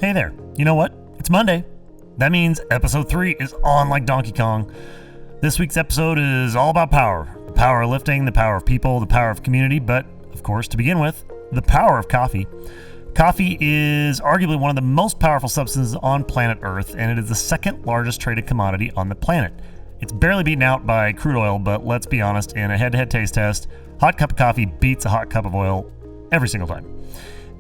Hey there, you know what? It's Monday. That means episode 3 is on like Donkey Kong. This week's episode is all about power. The power of lifting, the power of people, the power of community, but of course, to begin with, the power of coffee. Coffee is arguably one of the most powerful substances on planet Earth, and it is the second largest traded commodity on the planet. It's barely beaten out by crude oil, but let's be honest, in a head-to-head taste test, hot cup of coffee beats a hot cup of oil every single time.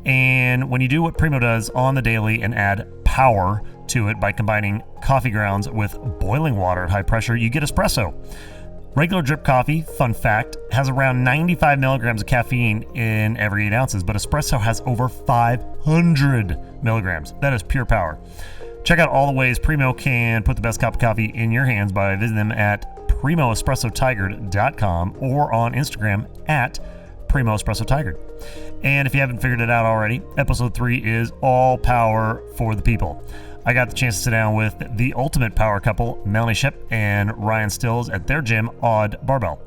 And when you do what Primo does on the daily and add power to it by combining coffee grounds with boiling water at high pressure, you get espresso. Regular drip coffee, fun fact, has around 95 milligrams of caffeine in every 8 ounces, but espresso has over 500 milligrams. That is pure power. Check out all the ways Primo can put the best cup of coffee in your hands by visiting them at primoespressotiger.com or on Instagram at Primo Espresso Tiger. And if you haven't figured it out already, episode 3 is all power for the people. I got the chance to sit down with the ultimate power couple, Melanie Schoepp and Ryan Stills at their gym, Odd Barbell.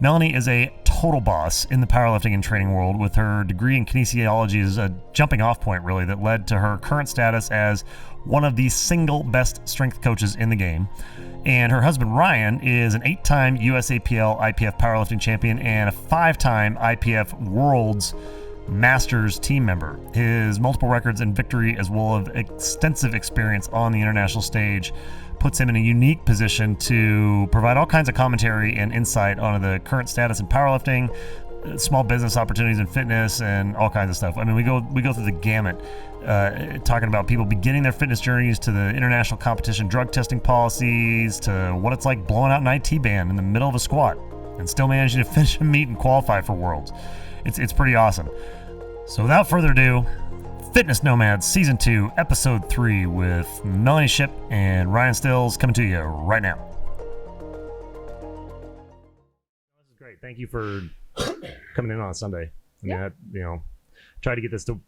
Melanie is a total boss in the powerlifting and training world, with her degree in kinesiology as a jumping off point really that led to her current status as one of the single best strength coaches in the game. And her husband Ryan is an 8-time USAPL IPF powerlifting champion and a 5-time IPF Worlds Masters team member. His multiple records and victory, as well as extensive experience on the international stage, puts him in a unique position to provide all kinds of commentary and insight on the current status in powerlifting, small business opportunities in fitness, and all kinds of stuff. I mean, we go through the gamut, talking about people beginning their fitness journeys to the international competition drug testing policies to what it's like blowing out an IT band in the middle of a squat and still managing to finish a meet and qualify for Worlds. It's pretty awesome. So without further ado, Fitness Nomads Season 2, Episode 3 with Melanie Schoepp and Ryan Stills coming to you right now. This is great. Thank you for coming in on a Sunday. I mean, tried to get this to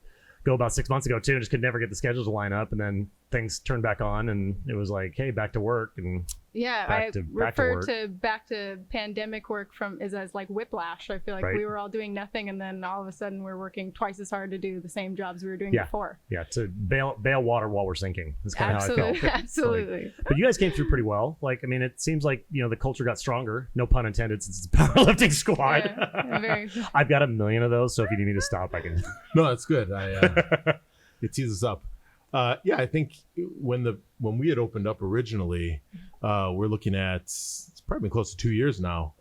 go about 6 months ago too, and just could never get the schedules to line up, and then things turned back on, and it was like, hey, back to work, and I refer to back to pandemic work as like whiplash. I feel like we were all doing nothing, and then all of a sudden we're working twice as hard to do the same jobs we were doing before. Yeah, to bail water while we're sinking. That's kind of how I felt. Absolutely. But you guys came through pretty well. Like, I mean, it seems like, the culture got stronger, no pun intended, since it's a powerlifting squad. Yeah, I've got a million of those, so if you need me to stop, I can. No, that's good. It teases up. I think when we had opened up originally, we're looking at, it's probably been close to 2 years now,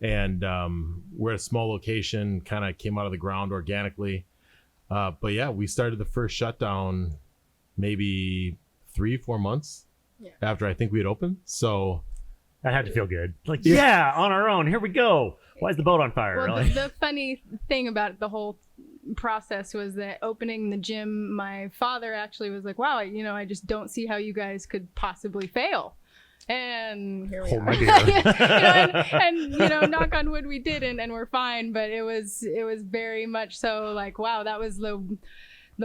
and we're at a small location, kind of came out of the ground organically. But yeah, we started the first shutdown maybe 3-4 months after I think we had opened. So that had to feel good. Like, on our own, here we go. Why is the boat on fire? Well, the funny thing about the whole process was that opening the gym, my father actually was like, wow, I just don't see how you guys could possibly fail. And here we are. and knock on wood, we didn't, and we're fine. But it was very much so like, wow, that was the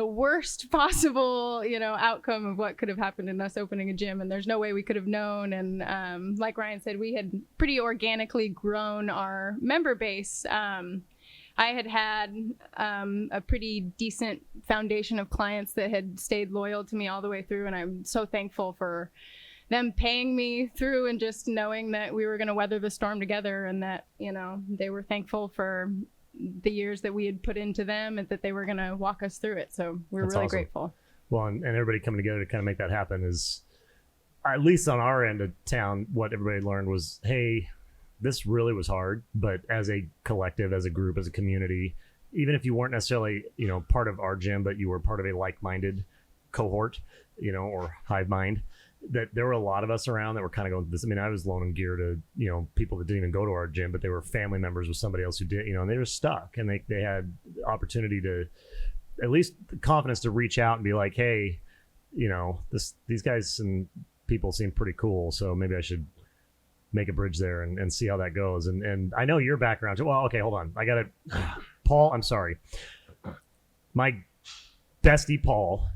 worst possible outcome of what could have happened in us opening a gym, and there's no way we could have known. And like Ryan said, we had pretty organically grown our member base. I had a pretty decent foundation of clients that had stayed loyal to me all the way through, and I'm so thankful for them paying me through and just knowing that we were going to weather the storm together, and that they were thankful for the years that we had put into them and that they were going to walk us through it. So we're really grateful. Well, and everybody coming together to kind of make that happen is, at least on our end of town, what everybody learned was, hey, this really was hard, but as a collective, as a group, as a community, even if you weren't necessarily, part of our gym, but you were part of a like-minded cohort, or hive mind, that there were a lot of us around that were kind of going through this. I mean, I was loaning gear to, people that didn't even go to our gym, but they were family members with somebody else who did, and they were stuck, and they had opportunity to, at least the confidence to reach out and be like, hey, these guys and people seem pretty cool, so maybe I should make a bridge there and see how that goes. And I know your background. Well, okay, hold on. I got it. Paul, I'm sorry. My bestie, Paul,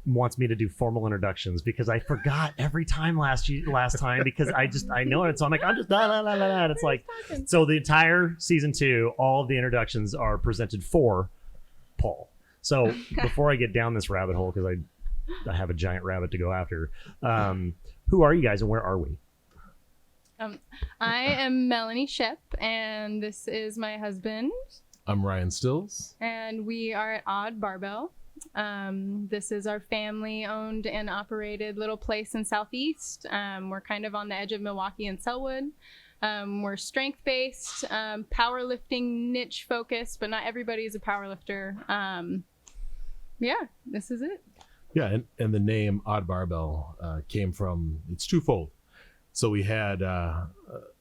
wants me to do formal introductions because I forgot every time last time because I know it. So I'm like, I'm just and it's like, so the entire season 2, all of the introductions are presented for Paul. So before I get down this rabbit hole, because I have a giant rabbit to go after, who are you guys and where are we? I am Melanie Schoepp, and this is my husband. I'm Ryan Stills. And we are at Odd Barbell. This is our family-owned and operated little place in Southeast. We're kind of on the edge of Milwaukee and Sellwood. We're strength-based, powerlifting niche-focused, but not everybody is a powerlifter. Yeah, this is it. Yeah, and the name Odd Barbell came from, it's twofold. So we had,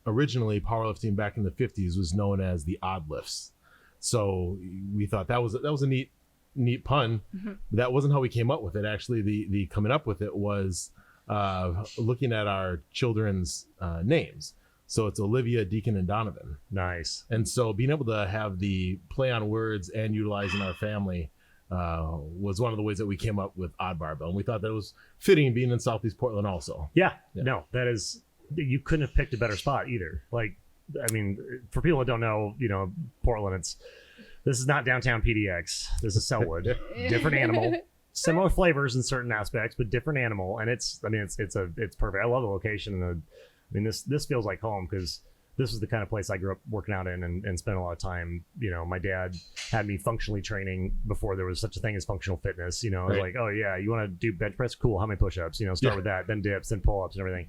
originally powerlifting back in the 50s was known as the odd lifts. So we thought that was a neat pun. Mm-hmm. That wasn't how we came up with it. Actually, the coming up with it was looking at our children's names. So it's Olivia, Deacon, and Donovan. Nice. And so being able to have the play on words and utilizing our family was one of the ways that we came up with Odd Barbell. And we thought that was fitting being in Southeast Portland also. Yeah. No, that is, you couldn't have picked a better spot either. Like, I mean, for people that don't know, Portland, this is not downtown PDX. This is Sellwood. Different animal. Similar flavors in certain aspects, but different animal. And it's perfect. I love the location. And this feels like home because this was the kind of place I grew up working out in and spent a lot of time. My dad had me functionally training before there was such a thing as functional fitness. It was like, oh yeah, you want to do bench press? Cool. How many push-ups? Start with that, then dips, then pull-ups and everything.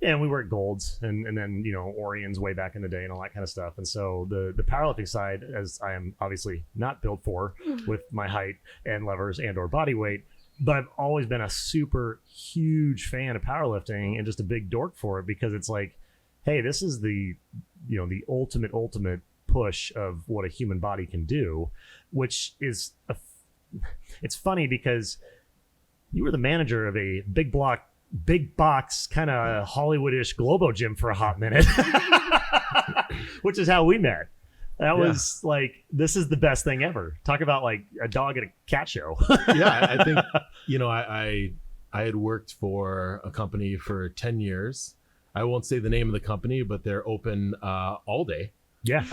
And we worked golds and then, Orions way back in the day and all that kind of stuff. And so the powerlifting side, as I am obviously not built for with my height and levers and or body weight, but I've always been a super huge fan of powerlifting and just a big dork for it because it's like, hey, this is the ultimate push of what a human body can do, which is, it's funny because you were the manager of a big box kind of Hollywood-ish Globo Gym for a hot minute, which is how we met. That was like, this is the best thing ever. Talk about like a dog at a cat show. Yeah, I think, I had worked for a company for 10 years. I won't say the name of the company, but they're open all day. Yeah.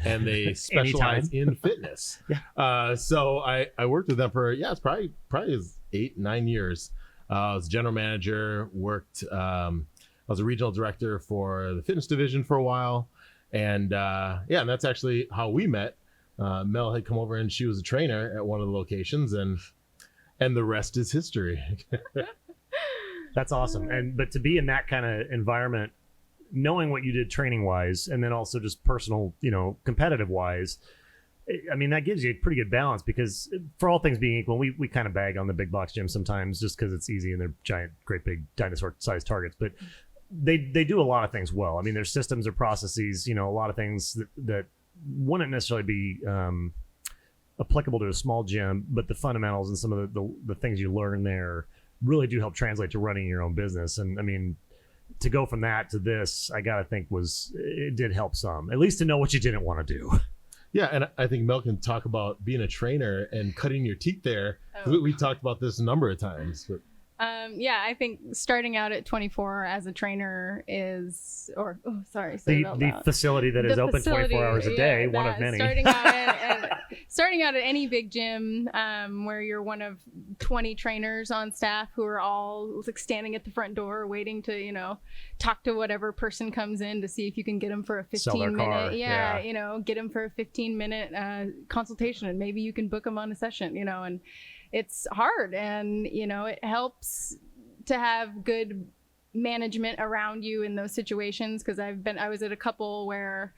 And they specialize in fitness. Yeah. So I worked with them for, it's probably 8-9 years. I was general manager, I was a regional director for the fitness division for a while. And and that's actually how we met. Mel had come over and she was a trainer at one of the locations and the rest is history. That's awesome. But to be in that kind of environment, knowing what you did training wise, and then also just personal, competitive wise, I mean, that gives you a pretty good balance because for all things being equal, we kind of bag on the big box gym sometimes just because it's easy and they're giant, great big dinosaur sized targets, but they do a lot of things well. I mean, their systems or processes, a lot of things that wouldn't necessarily be applicable to a small gym, but the fundamentals and some of the things you learn there really do help translate to running your own business. And I mean, to go from that to this, I gotta think it did help some, at least to know what you didn't want to do. Yeah, and I think Mel can talk about being a trainer and cutting your teeth there. Oh. We talked about this a number of times. But. I think starting out at 24 as a trainer is, the facility that is open 24 hours a day, one of many. Starting out at any big gym where you're one of 20 trainers on staff who are all like standing at the front door waiting to, talk to whatever person comes in to see if you can get them for a 15-minute, get them for a 15-minute consultation and maybe you can book them on a session, and it's hard and, it helps to have good management around you in those situations. Cause I was at a couple where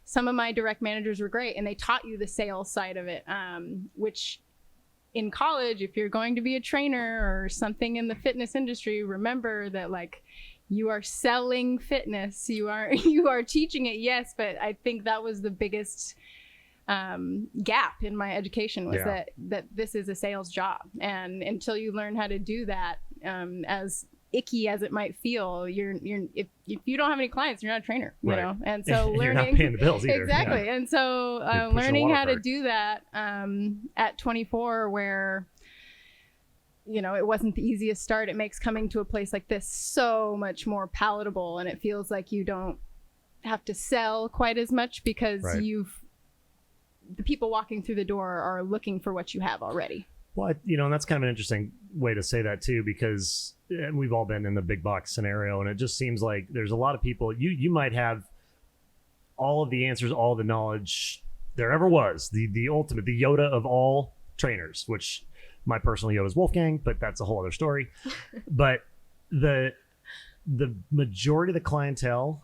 some of my direct managers were great and they taught you the sales side of it. Which in college, if you're going to be a trainer or something in the fitness industry, remember that like you are selling fitness, you are teaching it. Yes. But I think that was the biggest gap in my education was that this is a sales job, and until you learn how to do that, as icky as it might feel, if you don't have any clients, you're not a trainer, you know. And so learning, you're not paying the bills either. Exactly. And so learning how to do that at 24, where it wasn't the easiest start, it makes coming to a place like this so much more palatable, and it feels like you don't have to sell quite as much because the people walking through the door are looking for what you have already. Well, and that's kind of an interesting way to say that too, because and we've all been in the big box scenario, and it just seems like there's a lot of people, you might have all of the answers, all the knowledge there ever was, the ultimate, the Yoda of all trainers, which my personal Yoda is Wolfgang, but that's a whole other story. But the majority of the clientele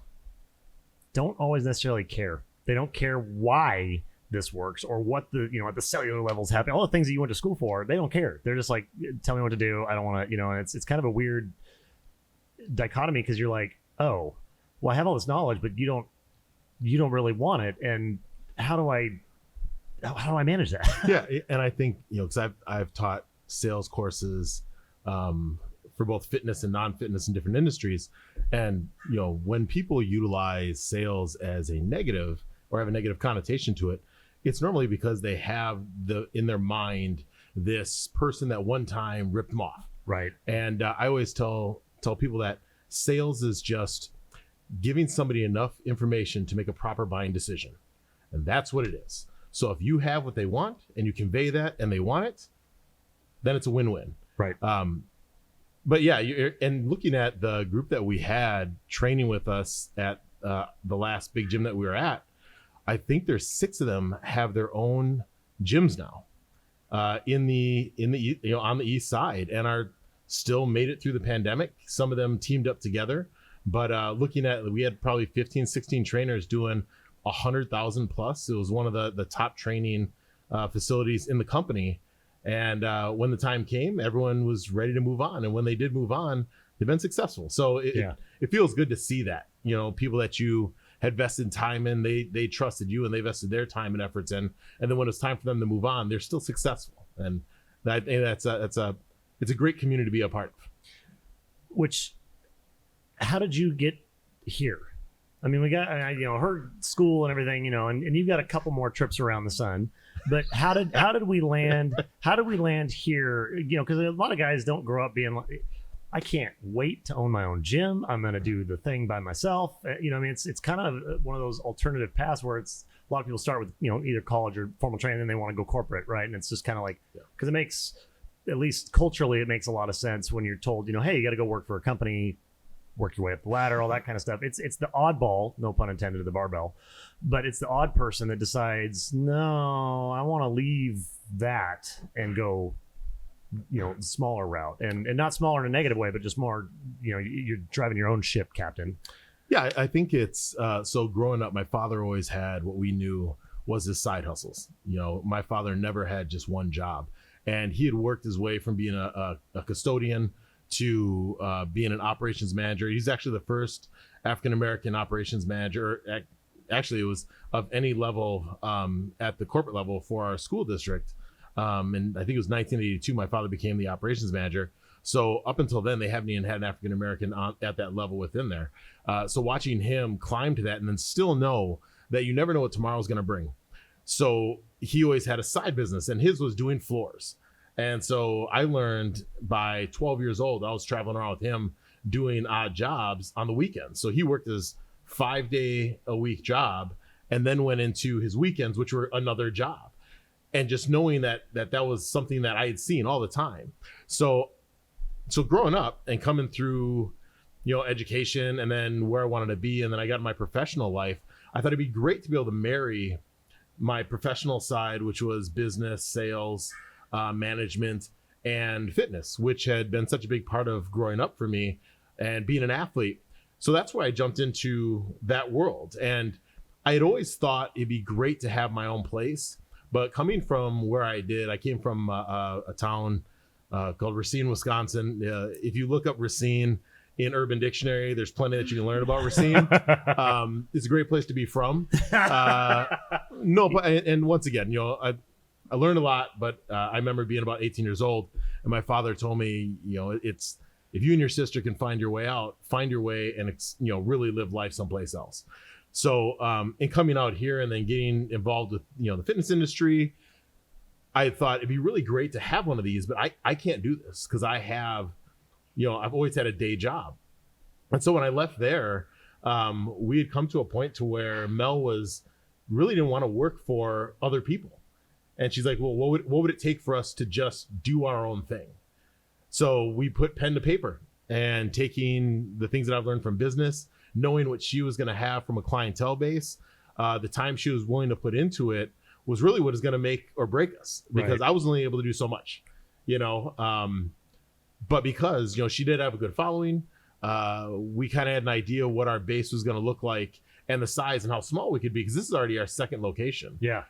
don't always necessarily care. They don't care why this works or what at the cellular levels happen, all the things that you went to school for. They don't care. They're just like, tell me what to do. I don't want to, and it's kind of a weird dichotomy, because you're like, oh, well, I have all this knowledge, but you don't really want it. And how do I manage that? Yeah. And I think, because I've taught sales courses for both fitness and non-fitness in different industries. And, when people utilize sales as a negative or have a negative connotation to it, it's normally because they have in their mind this person that one time ripped them off. Right. And I always tell people that sales is just giving somebody enough information to make a proper buying decision. And that's what it is. So if you have what they want and you convey that and they want it, then it's a win-win. Right. But yeah, and looking at the group that we had training with us at the last big gym that we were at, I think there's 6 of them have their own gyms now on the east side, and are still made it through the pandemic. Some of them teamed up together, but looking at, we had probably 15, 16 trainers doing 100,000 plus. It was one of the top training facilities in the company. And when the time came, everyone was ready to move on. And when they did move on, they've been successful. So it feels good to see that, people that you had vested time in, they trusted you and they vested their time and efforts in. And then when it's time for them to move on, they're still successful. And it's a great community to be a part of. How did you get here? I mean, we got, her school and everything, and you've got a couple more trips around the sun, but how did we land? How did we land here? Because a lot of guys don't grow up being like, I can't wait to own my own gym. I'm going to do the thing by myself. It's kind of one of those alternative paths where it's a lot of people start with, either college or formal training, and they want to go corporate. Right. And it's just kind of like, because it makes, at least culturally, it makes a lot of sense when you're told, hey, you got to go work for a company, work your way up the ladder, all that kind of stuff. It's the oddball, no pun intended, of the barbell, but it's the odd person that decides, no, I want to leave that and go, smaller route, and not smaller in a negative way, but just more, you're driving your own ship, Captain. Yeah, I think it's so growing up, my father always had what we knew was his side hustles. My father never had just one job, and he had worked his way from being a custodian to being an operations manager. He's actually the first African-American operations manager. Actually, it was of any level at the corporate level for our school district. And I think it was 1982, my father became the operations manager. So up until then, they haven't even had an African-American at that level within there. So watching him climb to that, and then still know that you never know what tomorrow's going to bring. So he always had a side business, and his was doing floors. And so I learned by 12 years old, I was traveling around with him doing odd jobs on the weekends. So he worked his 5-day-a-week job and then went into his weekends, which were another job. And just knowing that was something that I had seen all the time. So growing up and coming through, education, and then where I wanted to be, and then I got in my professional life, I thought it'd be great to be able to marry my professional side, which was business, sales, management, and fitness, which had been such a big part of growing up for me and being an athlete. So that's why I jumped into that world. And I had always thought it'd be great to have my own place. But coming from where I did, I came from a town called Racine, Wisconsin. If you look up Racine in Urban Dictionary, there's plenty that you can learn about Racine. It's a great place to be from. No, but and once again, I learned a lot, but I remember being about 18 years old, and my father told me, it's, if you and your sister can find your way out, find your way and, really live life someplace else. So in coming out here and then getting involved with, the fitness industry, I thought it'd be really great to have one of these, but I can't do this because I have, I've always had a day job. And so when I left there, we had come to a point to where Mel was really didn't want to work for other people. And she's like, well, what would it take for us to just do our own thing? So we put pen to paper and taking the things that I've learned from business, knowing what she was going to have from a clientele base, the time she was willing to put into it was really what is going to make or break us, because I was only able to do so much, but because, she did have a good following, we kind of had an idea what our base was going to look like and the size and how small we could be, because this is already our second location. Yeah.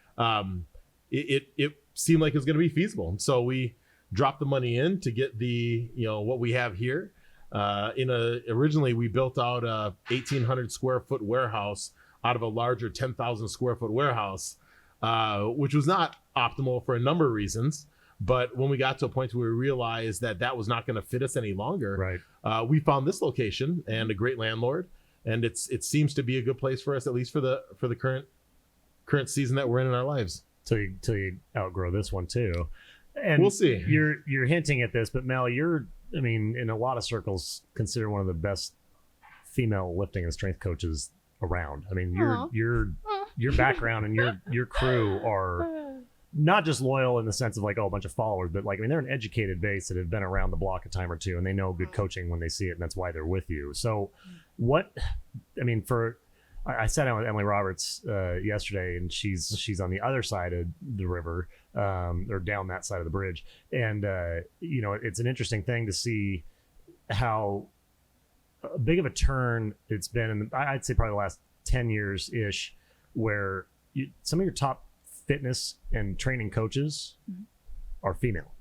It seemed like it was going to be feasible. And so we dropped the money in to get the, what we have here. Originally we built out a 1,800 square foot warehouse out of a larger 10,000 square foot warehouse, which was not optimal for a number of reasons. But when we got to a point where we realized that was not going to fit us any longer, we found this location and a great landlord, and it seems to be a good place for us, at least for the current season that we're in our lives. Till you outgrow this one too, and we'll see. You're hinting at this, but Mel, in a lot of circles, considered one of the best female lifting and strength coaches around. I mean, your background and your crew are not just loyal in the sense of like, a bunch of followers, but they're an educated base that have been around the block a time or two, and they know good coaching when they see it, and that's why they're with you. So I sat down with Emily Roberts yesterday, and she's on the other side of the river, or down that side of the bridge. And, it's an interesting thing to see how big of a turn it's been in, I'd say probably the last 10 years-ish, where some of your top fitness and training coaches are female,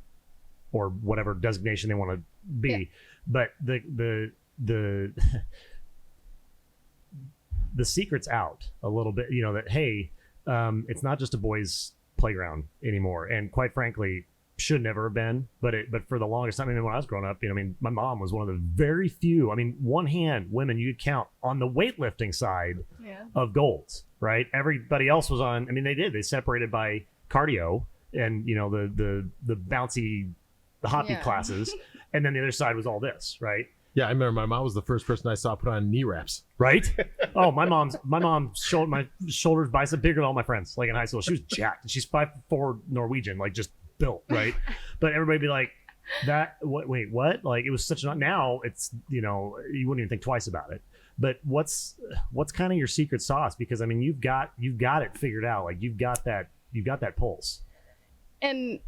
or whatever designation they want to be. Yeah. But the secret's out a little bit, that, hey, it's not just a boys' playground anymore. And quite frankly, should never have been, but for the longest time, when I was growing up, my mom was one of the very few, one hand women you could count on the weightlifting side of golds, right? Everybody else was on, they separated by cardio and, the bouncy, the hoppy classes. And then the other side was all this, right? Yeah, I remember my mom was the first person I saw put on knee wraps. Right? Oh, my mom showed my shoulders, bicep bigger than all my friends. Like in high school, she was jacked. She's 5'4" Norwegian, just built, right? But everybody be like, wait, what? Like, it was such a, now it's, you wouldn't even think twice about it. But what's kind of your secret sauce? Because you've got it figured out. Like you've got that pulse. And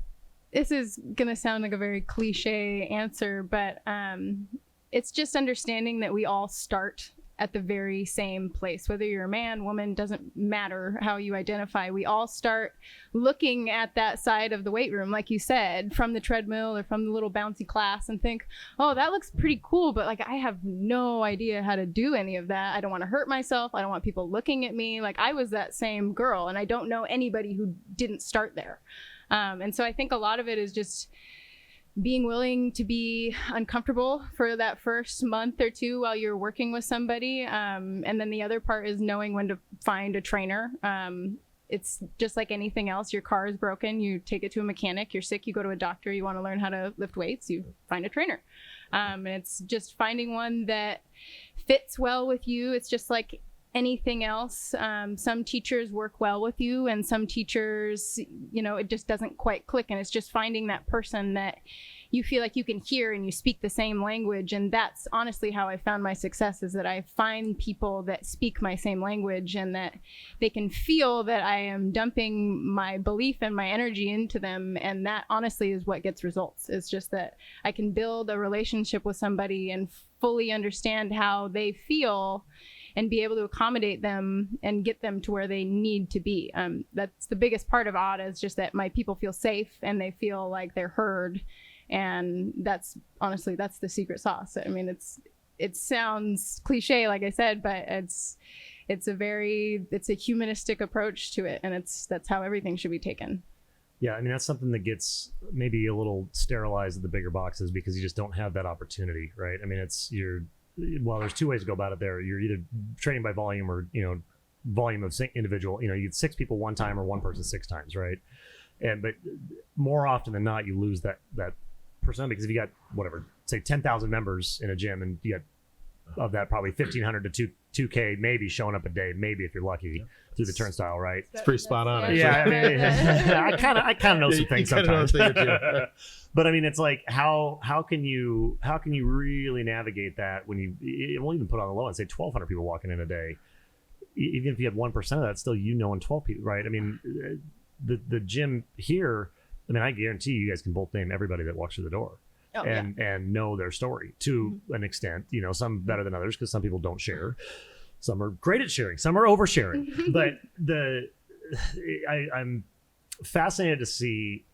this is gonna sound like a very cliche answer, but it's just understanding that we all start at the very same place. Whether you're a man, woman, doesn't matter how you identify. We all start looking at that side of the weight room, like you said, from the treadmill or from the little bouncy class, and think, oh, that looks pretty cool, but I have no idea how to do any of that. I don't want to hurt myself. I don't want people looking at me. I was that same girl, and I don't know anybody who didn't start there. And so I think a lot of it is just being willing to be uncomfortable for that first month or two while you're working with somebody. And then the other part is knowing when to find a trainer. It's just like anything else. Your car is broken, you take it to a mechanic. You're sick, you go to a doctor. You want to learn how to lift weights, you find a trainer. And it's just finding one that fits well with you. It's just like anything else. Some teachers work well with you, and some teachers, it just doesn't quite click. And it's just finding that person that you feel like you can hear and you speak the same language. And that's honestly how I found my success, is that I find people that speak my same language and that they can feel that I am dumping my belief and my energy into them. And that honestly is what gets results. It's just that I can build a relationship with somebody and fully understand how they feel and be able to accommodate them and get them to where they need to be. That's the biggest part of Odd, is just that my people feel safe and they feel like they're heard. And that's honestly, that's the secret sauce. It sounds cliche, like I said, but it's a humanistic approach to it. And that's how everything should be taken. Yeah. That's something that gets maybe a little sterilized at the bigger boxes because you just don't have that opportunity, right? Well, there's two ways to go about it there. You're either training by volume or, volume of individual, you get 6 people one time or one person 6 times, right? But more often than not, you lose that person, because if you got, whatever, say 10,000 members in a gym, and you got, of that, probably 1,500 to 2K, maybe showing up a day, maybe if you're lucky, through the turnstile, right? It's pretty spot on. Actually. Yeah, I mean, I kind of know some things sometimes. But I mean, it's like how can you really navigate that when we'll even put on the low and say 1,200 people walking in a day, even if you had 1% of that, still and 12 people, right? I mean, the gym here. I mean, I guarantee you guys can both name everybody that walks through the door. And know their story to an extent, some better than others because some people don't share. Some are great at sharing, some are oversharing. But I'm fascinated to see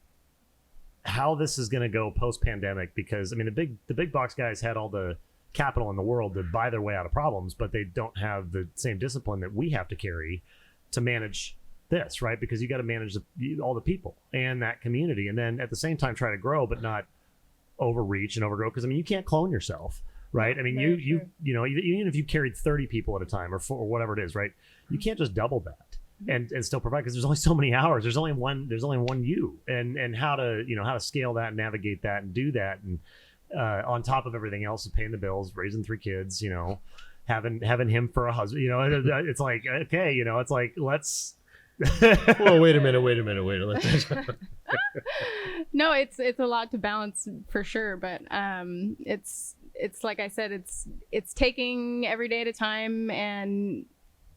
how this is going to go post-pandemic because I mean the big box guys had all the capital in the world to buy their way out of problems, but they don't have the same discipline that we have to carry to manage this, right? Because you got to manage all the people and that community, and then at the same time try to grow, but not overreach and overgrow, because I mean you can't clone yourself, right? I mean even if you carried 30 people at a time or whatever it is, right, you can't just double that and still provide, because there's only so many hours, there's only one you, and how to scale that and navigate that and do that, and on top of everything else is paying the bills, raising 3 kids, having him for a husband, it's like, okay, it's like, let's well, wait a minute. No, it's a lot to balance for sure, but it's like I said, it's taking every day at a time and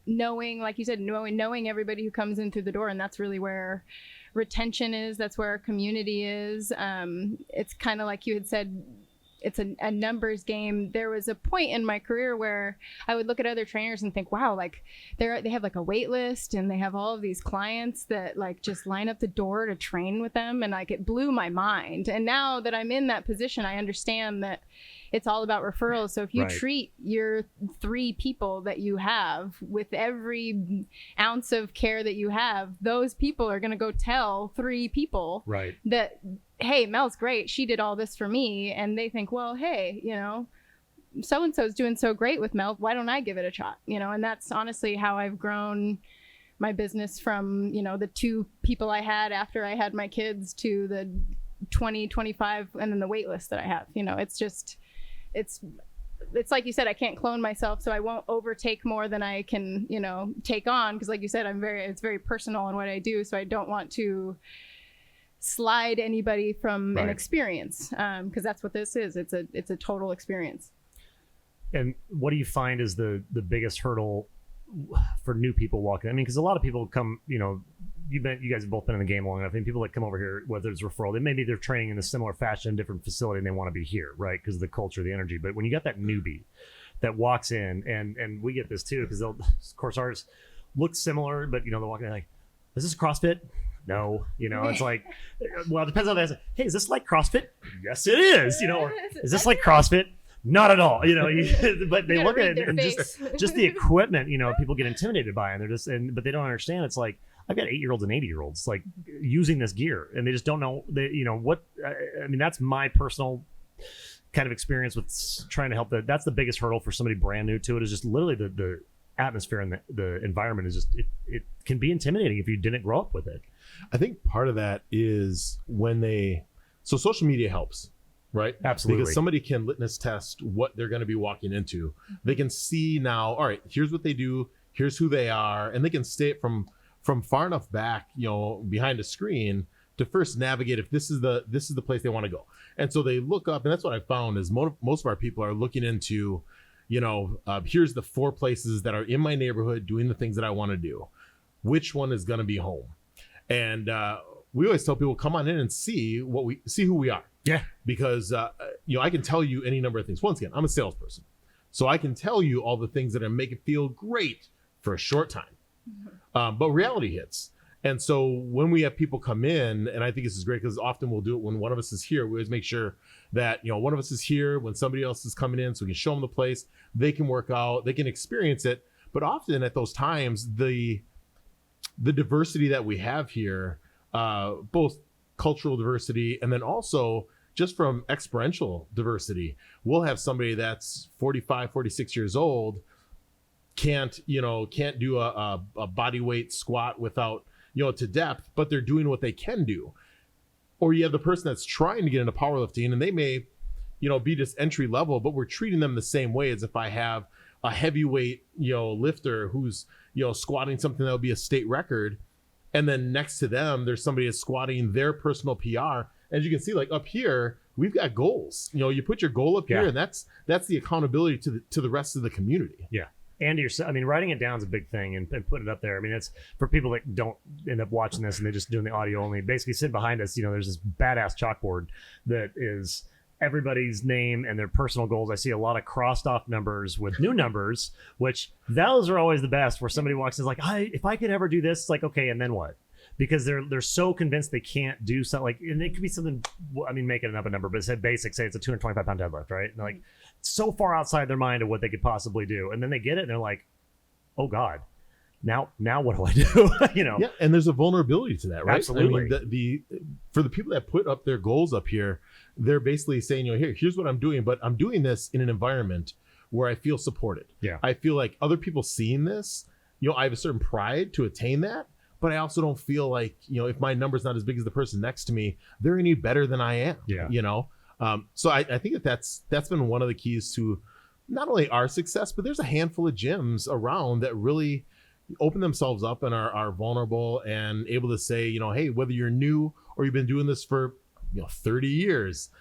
knowing, like you said, knowing everybody who comes in through the door, and that's really where retention is. That's where our community is. It's kind of like you had said, it's a numbers game. There was a point in my career where I would look at other trainers and think, wow, like they have like a wait list and they have all of these clients that like just line up the door to train with them. And like, it blew my mind. And now that I'm in that position, I understand that it's all about referrals. So if you treat your 3 people that you have with every ounce of care that you have, those people are going to go tell 3 people that, hey, Mel's great. She did all this for me. And they think, well, hey, so-and-so's doing so great with Mel. Why don't I give it a shot? And that's honestly how I've grown my business from, the 2 people I had after I had my kids to the 20, 25, and then the wait list that I have. It's just, it's like you said, I can't clone myself, so I won't overtake more than I can, take on. Because like you said, it's very personal in what I do. So I don't want to slide anybody from an experience, because that's what this is. It's a total experience. And what do you find is the biggest hurdle for new people walking? I mean, because a lot of people come, you guys have both been in the game long enough, and people that come over here, whether it's referral, maybe they're training in a similar fashion, different facility, and they want to be here, right? Because of the culture, the energy. But when you got that newbie that walks in, and we get this too, because of course ours look similar, but they'll walk in like, is this CrossFit? No, it's like, well, it depends on that. Hey, is this like CrossFit? Yes, it is. Or is this like CrossFit? Not at all. But they look at it and just the equipment. People get intimidated by it, and they're just but they don't understand. It's like, I've got 8-year-olds and 80-year-olds like using this gear, and they just don't know. What I mean. That's my personal kind of experience with trying to help. That's the biggest hurdle for somebody brand new to it, is just literally the atmosphere and the environment is just it can be intimidating if you didn't grow up with it. I think part of that is so social media helps, right? Absolutely. Because somebody can litmus test what they're going to be walking into. They can see now, all right, here's what they do, here's who they are, and they can stay it from far enough back, behind a screen to first navigate if this is the place they want to go. And so they look up, and that's what I found is most of our people are looking into, here's the 4 places that are in my neighborhood doing the things that I want to do. Which one is going to be home? And we always tell people, come on in and see who we are. Yeah. Because I can tell you any number of things. Once again, I'm a salesperson, so I can tell you all the things that are make it feel great for a short time. But reality hits. And so when we have people come in, and I think this is great because often we'll do it when one of us is here, we always make sure that, one of us is here when somebody else is coming in, so we can show them the place, they can work out, they can experience it. But often at those times, the diversity that we have here, both cultural diversity and then also just from experiential diversity, we'll have somebody that's 45, 46 years old, can't do a body weight squat without, to depth, but they're doing what they can do. Or you have the person that's trying to get into powerlifting, and they may, be just entry level, but we're treating them the same way as if I have a heavyweight, lifter who's, squatting something that would be a state record. And then next to them, there's somebody that's squatting their personal PR. As you can see, like up here, we've got goals. You put your goal up here, and that's the accountability to the rest of the community. Yeah. And yourself. I mean, writing it down is a big thing, and putting it up there. I mean, it's for people that don't end up watching this and they're just doing the audio only. Basically, sitting behind us, there's this badass chalkboard that is everybody's name and their personal goals. I see a lot of crossed off numbers with new numbers, which those are always the best. Where somebody walks in, is like, if I could ever do this, it's like, okay, and then what? Because they're so convinced they can't do something, like, and it could be something, I mean, making up a number, but say basic, say it's a 225 pound deadlift, right? And they're like so far outside their mind of what they could possibly do, and then they get it and they're like, oh God, now what do I do? Yeah, and there's a vulnerability to that, right? Absolutely. I mean, for the people that put up their goals up here, they're basically saying, here's what I'm doing, but I'm doing this in an environment where I feel supported. Yeah, I feel like other people seeing this, I have a certain pride to attain that. But I also don't feel like, if my number's not as big as the person next to me, they're any better than I am. Yeah. So I think that's been one of the keys to not only our success, but there's a handful of gyms around that really open themselves up and are vulnerable and able to say, hey, whether you're new or you've been doing this for 30 years,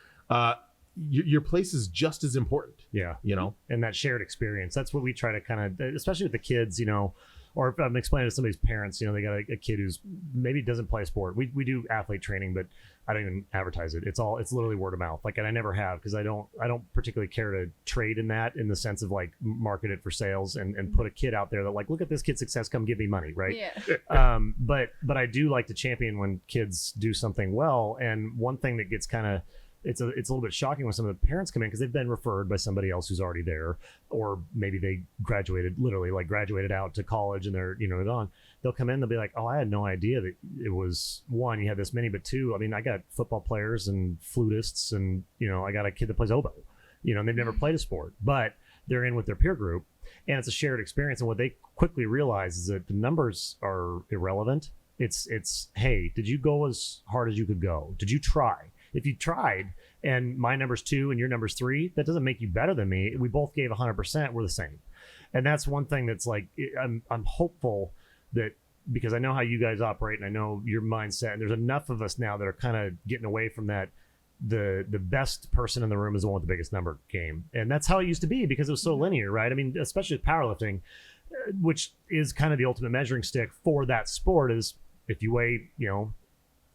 your place is just as important. Yeah. And that shared experience, that's what we try to kind of, especially with the kids, or if I'm explaining to somebody's parents, they got a kid who's maybe doesn't play a sport. We do athlete training, but I don't even advertise it. It's literally word of mouth. Like, and I never have, because I don't particularly care to trade in that, in the sense of like market it for sales and put a kid out there that like, look at this kid's success, come give me money, right? Yeah. But I do like to champion when kids do something well. And one thing that gets kind of, it's a little bit shocking when some of the parents come in, because they've been referred by somebody else who's already there, or maybe they graduated out to college and they're gone. They'll come in, they'll be like, oh, I had no idea that it was, one, you had this many, but two, I mean, I got football players and flutists, and I got a kid that plays oboe, and they've never played a sport, but they're in with their peer group, and it's a shared experience. And what they quickly realize is that the numbers are irrelevant. It's hey, did you go as hard as you could go? Did you try? If you tried and my number's 2 and your number's 3, that doesn't make you better than me. We both gave 100%. We're the same. And that's one thing that's like, I'm hopeful that, because I know how you guys operate and I know your mindset, and there's enough of us now that are kind of getting away from that. The best person in the room is the one with the biggest number game. And that's how it used to be, because it was so linear, right? I mean, especially with powerlifting, which is kind of the ultimate measuring stick for that sport, is if you weigh,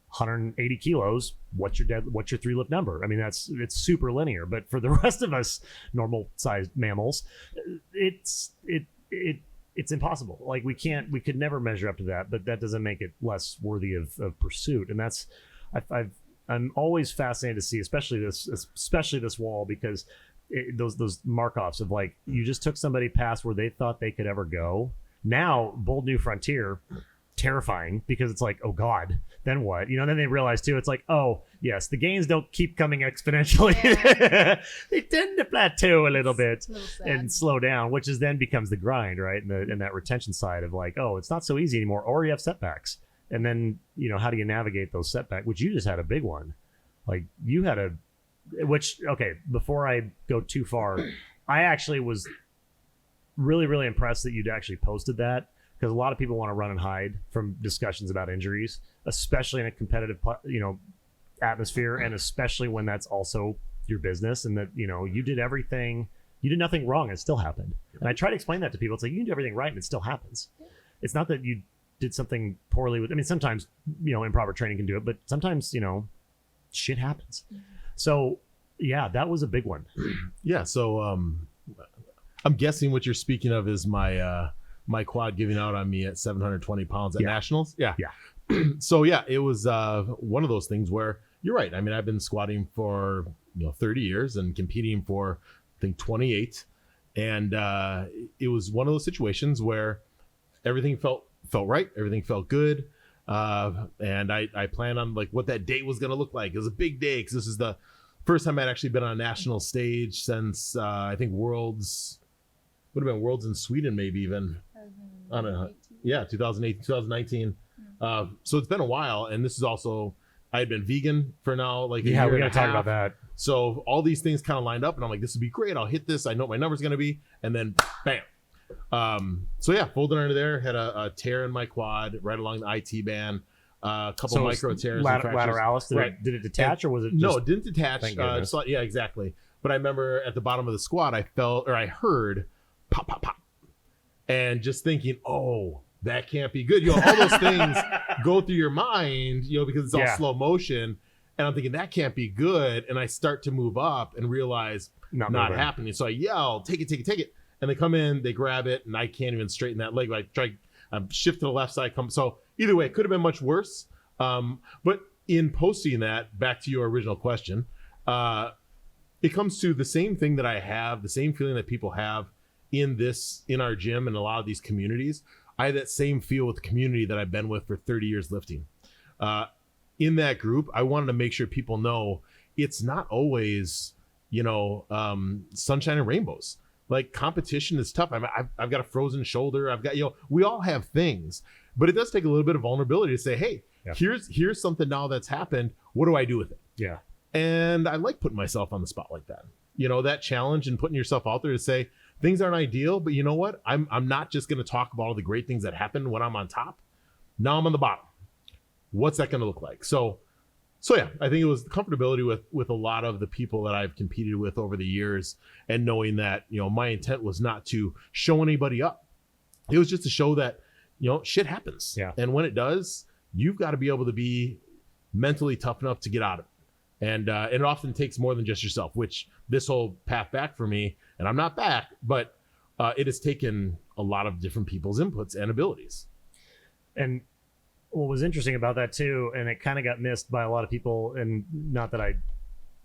180 kilos, what's your 3 lift number? I mean, it's super linear. But for the rest of us normal sized mammals, it's impossible. Like, we could never measure up to that, but that doesn't make it less worthy of pursuit. And that's, I'm always fascinated to see, especially this wall, because those mark-offs of like, you just took somebody past where they thought they could ever go. Now, bold new frontier, terrifying, because it's like, oh God, then what? Then they realize too, it's like, oh yes, the gains don't keep coming exponentially. Yeah. They tend to plateau a little bit and slow down, which is then becomes the grind, right? And that retention side of like, oh, it's not so easy anymore, or you have setbacks. And then, how do you navigate those setbacks? Which you just had a big one. Like, you had okay, before I go too far, I actually was really, really impressed that you'd actually posted that, because a lot of people want to run and hide from discussions about injuries, especially in a competitive, atmosphere, and especially when that's also your business, and that, you did everything, you did nothing wrong, and it still happened. And I try to explain that to people. It's like, you can do everything right and it still happens. It's not that you did something poorly with, I mean, sometimes, improper training can do it, but sometimes, shit happens. So yeah, that was a big one. Yeah. So, I'm guessing what you're speaking of is my quad giving out on me at 720 pounds at nationals. Yeah. So yeah, it was one of those things where you're right. I mean, I've been squatting for 30 years and competing for, I think, 28, and it was one of those situations where everything felt right, everything felt good, and I planned on like what that date was going to look like. It was a big day, because this is the first time I'd actually been on a national stage since I think Worlds would have been Worlds in Sweden, maybe even. 2018, 2019. So it's been a while, and this is also I had been vegan for now like a Yeah, year we and got a to talk half. about that. So all these things kind of lined up, and I'm like, this would be great. I'll hit this. I know what my number's going to be. And then bam. So yeah, folded under there, had a tear in my quad right along the IT band, a couple micro tears. Lateralis, did it detach or was it just... No, it didn't detach. Thank goodness. Yeah, exactly. But I remember at the bottom of the squat, I heard pop, pop, pop. And just thinking, oh, that can't be good. All those things go through your mind, because it's all slow motion. And I'm thinking that can't be good. And I start to move up and realize not happening. So I yell, take it. And they come in, they grab it, and I can't even straighten that leg. I'm shift to the left side. So either way, it could have been much worse. But in posting that, back to your original question, it comes to the same thing that I have, the same feeling that people have in our gym and a lot of these communities. I have that same feel with the community that I've been with for 30 years lifting. In that group, I wanted to make sure people know it's not always, sunshine and rainbows. Like, competition is tough. I've got a frozen shoulder. I've got, we all have things, but it does take a little bit of vulnerability to say, hey, here's something now that's happened. What do I do with it? Yeah. And I like putting myself on the spot like that. That challenge and putting yourself out there to say things aren't ideal, but you know what? I'm not just going to talk about all the great things that happen when I'm on top. Now I'm on the bottom. What's that going to look like? So yeah, I think it was the comfortability with a lot of the people that I've competed with over the years, and knowing that, my intent was not to show anybody up. It was just to show that, shit happens. Yeah. And when it does, you've got to be able to be mentally tough enough to get out of it. And it often takes more than just yourself, which this whole path back for me, and I'm not back, but it has taken a lot of different people's inputs and abilities. And what was interesting about that too, and it kind of got missed by a lot of people, and not that I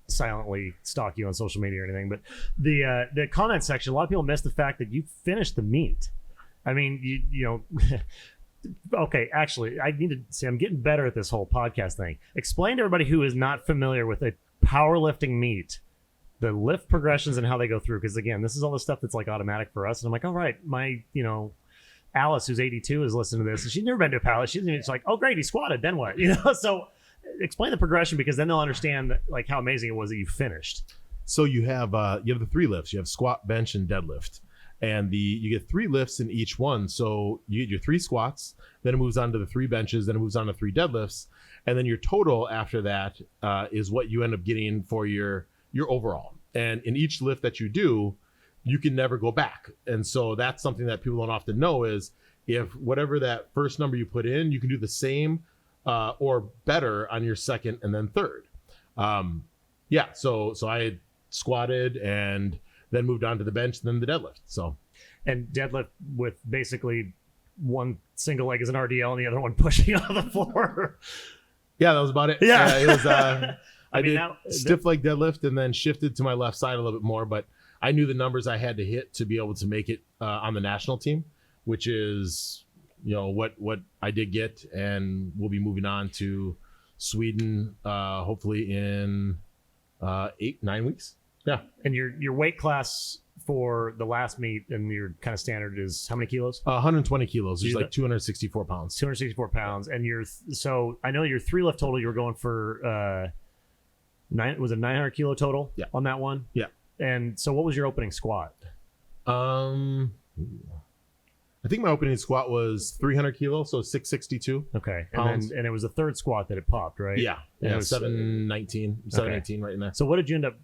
silently stalk you on social media or anything, but the comment section, a lot of people missed the fact that you finished the meet. I mean, you okay, actually, I need to say I'm getting better at this whole podcast thing. Explain to everybody who is not familiar with a powerlifting meet, the lift progressions and how they go through. Because again, this is all the stuff that's like automatic for us. And I'm like, all right, my, Alice, who's 82, is listening to this, and she's never been to a power. She's like, oh, great, he squatted. Then what? So explain the progression, because then they'll understand like how amazing it was that you finished. So you have the 3 lifts. You have squat, bench, and deadlift. And you get 3 lifts in each one. So you get your 3 squats, then it moves on to the 3 benches, then it moves on to 3 deadlifts. And then your total after that is what you end up getting for your overall. And in each lift that you do, you can never go back. And so that's something that people don't often know, is if whatever that first number you put in, you can do the same or better on your second and then third. So I had squatted and then moved on to the bench, then the deadlift. And deadlift with basically one single leg as an RDL and the other one pushing on the floor. Yeah, that was about it. Yeah, it was. I did stiff leg deadlift and then shifted to my left side a little bit more, but I knew the numbers I had to hit to be able to make it on the national team, which is, what I did get, and we'll be moving on to Sweden hopefully in 8-9 weeks. Yeah. And your weight class for the last meet and your kind of standard is how many kilos? 120 kilos, which is like 264 pounds. 264 pounds. And so I know your 3 lift total, you were going for 900 kilo total on that one? Yeah. And so what was your opening squat? I think my opening squat was 300 kilos, so 662. Okay. Pounds. And it was the third squat that it popped, right? Yeah. And it was 719, 718 right in there. So what did you end up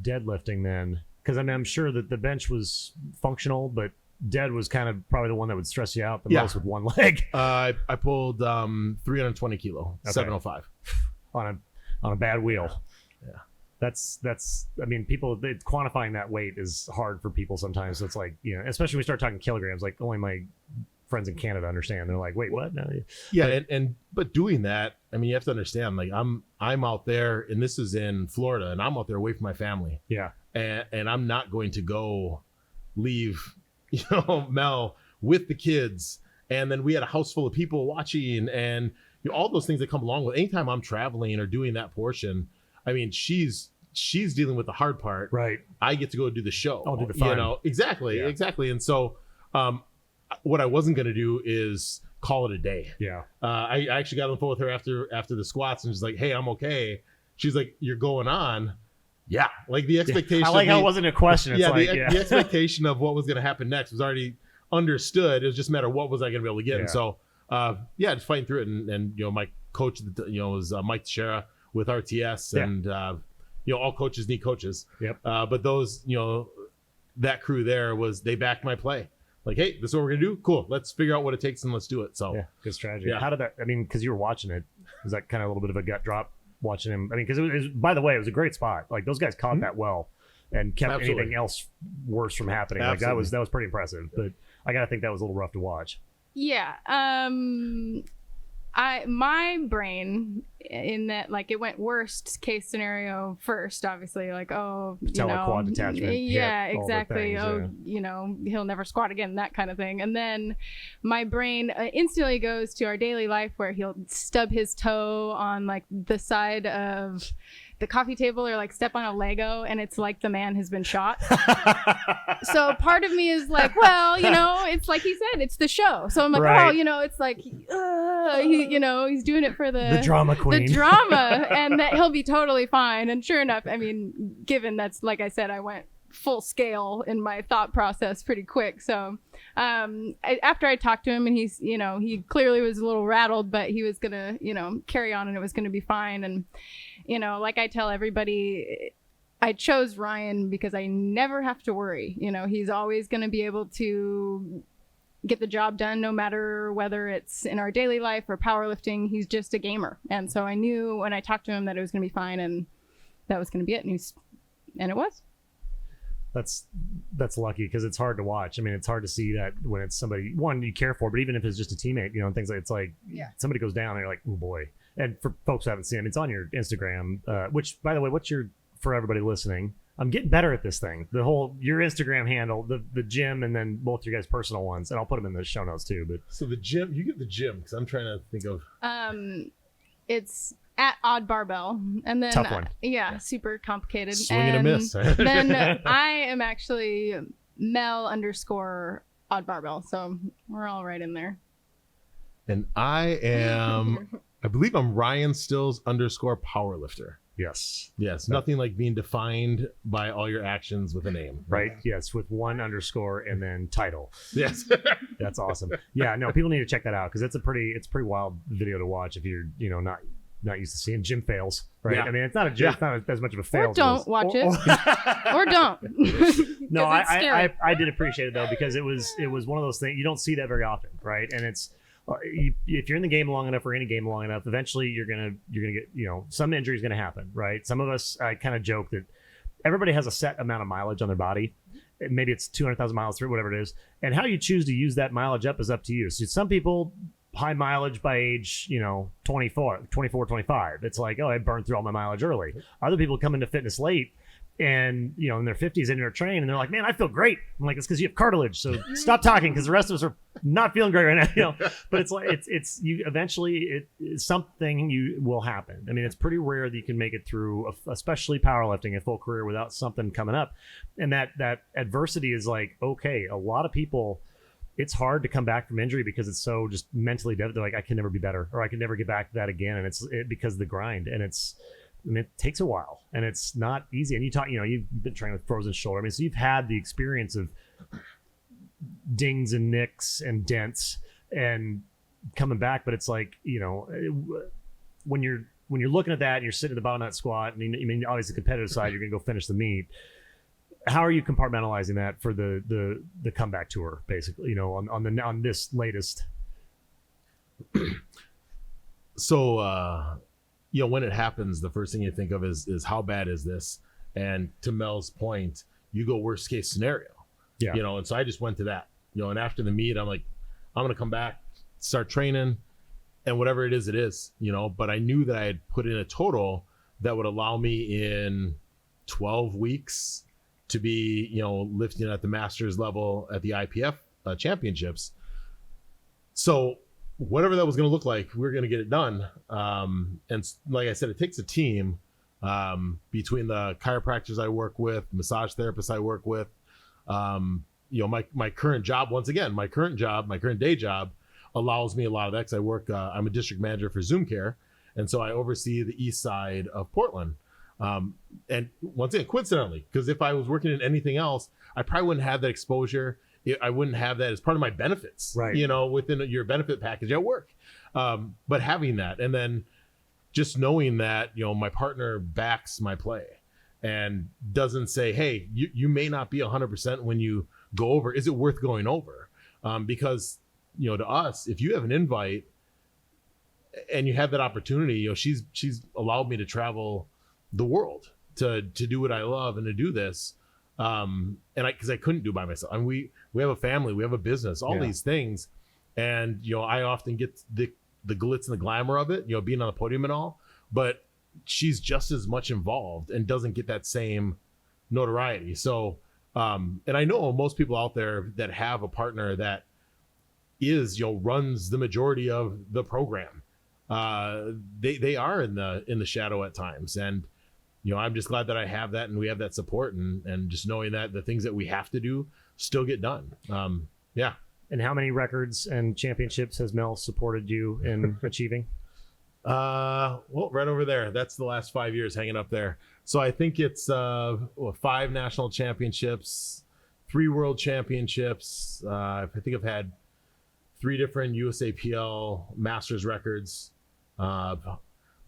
deadlifting then? Because I'm sure that the bench was functional, but dead was kind of probably the one that would stress you out the most with one leg. I pulled 320 kilo, 705 on a bad wheel. Yeah. That's I mean, quantifying that weight is hard for people sometimes. So it's like, especially when we start talking kilograms, like only my friends in Canada understand. They're like, wait, what? No. Yeah. But doing that, I mean, you have to understand, like I'm out there, and this is in Florida, and I'm out there away from my family. Yeah. And I'm not going to go leave, Mel with the kids. And then we had a house full of people watching, and all those things that come along with anytime I'm traveling or doing that portion. I mean, she's dealing with the hard part. Right. I get to go do the show. Do the fun. Exactly. And so what I wasn't going to do is call it a day. Yeah. I actually got on the phone with her after the squats, and she's like, "Hey, I'm okay." She's like, "You're going on." Yeah, like the expectation. I like how it wasn't a question. It's the expectation of what was going to happen next was already understood. It was just a matter of what was I going to be able to get. And so, just fighting through it. And my coach, was Mike Teixeira with RTS, and all coaches need coaches. Yep. But those, that crew there they backed my play. Like, hey, this is what we're gonna do. Cool. Let's figure out what it takes and let's do it. So good strategy. Yeah. How did that? I mean, because you were watching it, was that kind of a little bit of a gut drop watching him? I mean, because it was, by the way, it was a great spot. Like those guys caught that well and kept anything else worse from happening. Like that was pretty impressive. But I gotta think that was a little rough to watch. Yeah. My brain in that, like, it went worst case scenario first, obviously, like, quad detachment. Yeah, exactly. Things, he'll never squat again, that kind of thing. And then my brain instantly goes to our daily life where he'll stub his toe on like the side of the coffee table or like step on a Lego, and it's like the man has been shot. So part of me is like, well, it's like he said, it's the show. So I'm like, right. It's like, he's doing it for the drama queen. The drama, and that he'll be totally fine. And sure enough, I mean, given that's, like I said, I went full scale in my thought process pretty quick. So after I talked to him, and he's, he clearly was a little rattled, but he was gonna, carry on, and it was gonna be fine. And like I tell everybody, I chose Ryan because I never have to worry. He's always going to be able to get the job done, no matter whether it's in our daily life or powerlifting. He's just a gamer. And so I knew when I talked to him that it was going to be fine, and that was going to be it. And it was. That's lucky, because it's hard to watch. I mean, it's hard to see that when it's somebody, one, you care for, but even if it's just a teammate, and things like, it's like somebody goes down and you're like, oh boy. And for folks who haven't seen it, it's on your Instagram, which, by the way, for everybody listening, I'm getting better at this thing. Your Instagram handle, the gym, and then both your guys' personal ones. And I'll put them in the show notes too. But so the gym, you get the gym, because I'm trying to think of. It's at Odd Barbell. And then, tough one. Super complicated. Swing and a miss. Then I am actually Mel_Odd Barbell. So we're all right in there. And I am... I believe I'm Ryan Stills _powerlifter. Yes. Nothing like being defined by all your actions with a name. Right. Yes. With one underscore and then title. Yes. That's awesome. Yeah. No, people need to check that out, because it's a pretty wild video to watch if you're, not used to seeing gym fails. Right. Yeah. I mean, it's not a gym. It's not as much of a fail. Or don't watch it. Or don't. No, I did appreciate it though, because it was one of those things you don't see that very often. Right. And it's, if you're in the game long enough, or any game long enough, eventually you're gonna get, some injury is gonna happen, right? Some of us, I kind of joke that everybody has a set amount of mileage on their body. Maybe it's 200,000 miles through, whatever it is, and how you choose to use that mileage up is up to you. So some people, high mileage by age 24, 25, it's like, oh, I burned through all my mileage early. Other people come into fitness late, and in their 50s and they're trained, and they're like, man, I feel great. I'm like, it's because you have cartilage, so stop talking, because the rest of us are not feeling great right now. But it's like it's you eventually something you will happen. I mean, it's pretty rare that you can make it through, especially powerlifting, a full career without something coming up. And that adversity is like, okay, a lot of people, it's hard to come back from injury because it's so just mentally dead. They're like, I can never be better, or I can never get back to that again. And it's because of the grind, and it takes a while, and it's not easy. And you've been training with frozen shoulder. I mean, so you've had the experience of dings and nicks and dents and coming back. But it's like, when you're looking at that and you're sitting at the bottom of that squat, and I mean, obviously the competitive side, you're going to go finish the meet. How are you compartmentalizing that for the comeback tour, basically, on this latest? So, when it happens, the first thing you think of is how bad is this? And to Mel's point, you go worst case scenario. Yeah. And so I just went to that. And after the meet, I'm like, I'm gonna come back, start training, and whatever it is. But I knew that I had put in a total that would allow me in 12 weeks to be, lifting at the masters level at the IPF championships. So whatever that was going to look like, we're going to get it done. And like I said, it takes a team between the chiropractors I work with, massage therapists I work with. My current job, once again, my current day job allows me a lot of that, because I work, I'm a district manager for Zoom Care, and so I oversee the east side of Portland. And once again, coincidentally, because if I was working in anything else, I probably wouldn't have that exposure. I wouldn't have that as part of my benefits, right? Within your benefit package at work. But having that, and then just knowing that, my partner backs my play and doesn't say, hey, you may not be 100% when you go over. Is it worth going over? Because, to us, if you have an invite and you have that opportunity, she's allowed me to travel the world to do what I love and to do this. Because I couldn't do by myself. I mean, we have a family, we have a business, all these things. And, I often get the glitz and the glamour of it, being on the podium and all, but she's just as much involved and doesn't get that same notoriety. So, and I know most people out there that have a partner that is, runs the majority of the program. They are in the shadow at times. And, I'm just glad that I have that and we have that support, and just knowing that the things that we have to do still get done. Yeah. And how many records and championships has Mel supported you in achieving? Well, right over there. That's the last 5 years hanging up there. So I think it's 5 national championships, 3 world championships. I think I've had 3 different USAPL masters records.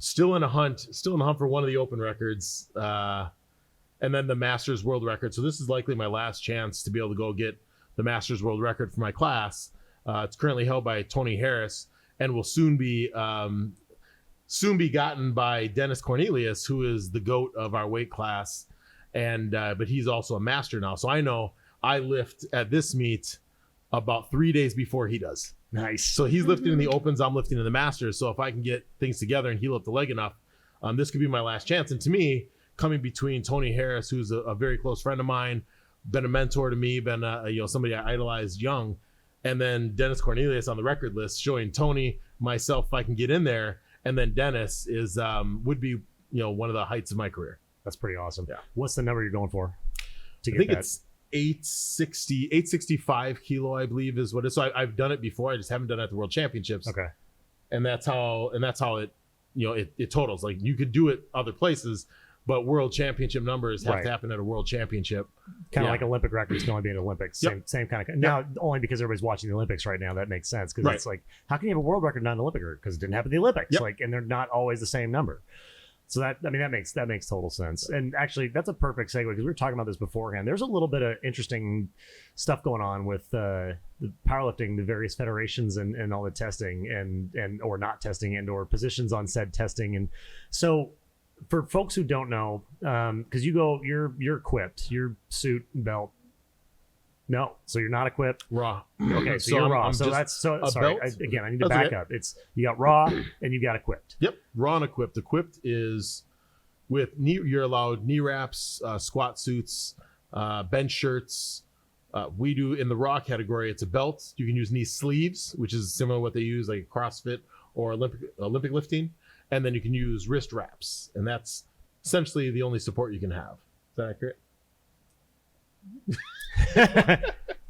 Still in a hunt for one of the open records, and then the Masters world record. So this is likely my last chance to be able to go get the Masters world record for my class. It's currently held by Tony Harris, and will soon be gotten by Dennis Cornelius, who is the GOAT of our weight class, and but he's also a master now. So I know I lift at this meet about 3 days before he does. Nice. So he's lifting in the opens, I'm lifting in the masters. So if I can get things together and heal up the leg enough, this could be my last chance. And to me, coming between Tony Harris, who's a very close friend of mine, been a mentor to me, been somebody I idolized young, and then Dennis Cornelius on the record list, showing Tony, myself, if I can get in there, and then Dennis is would be one of the heights of my career. That's pretty awesome. Yeah. What's the number you're going for to get I think that? It's 865 kilo, I believe is what it is. So I've done it before. I just haven't done it at the world championships. Okay. And that's how it, it totals. Like, you could do it other places, but world championship numbers have to happen at a world championship. Kind of like Olympic records can only be in Olympics. Same kind of. Now, only because everybody's watching the Olympics right now, that makes sense. Because it's like, how can you have a world record not an Olympic record? Because it didn't happen at the Olympics. And they're not always the same number. So that makes total sense. And actually, that's a perfect segue, because we were talking about this beforehand. There's a little bit of interesting stuff going on with the powerlifting, the various federations, and all the testing and or not testing, and or positions on said testing. And so, for folks who don't know, because you're equipped, your suit and belt. No, so you're not equipped. Raw. Okay, so you're raw. So that's sorry. I need to back up. It's you got raw and you got equipped. Yep, raw and equipped. Equipped is with knee. You're allowed knee wraps, squat suits, bench shirts. We do in the raw category. It's a belt. You can use knee sleeves, which is similar to what they use like CrossFit or Olympic lifting, and then you can use wrist wraps, and that's essentially the only support you can have. Is that accurate?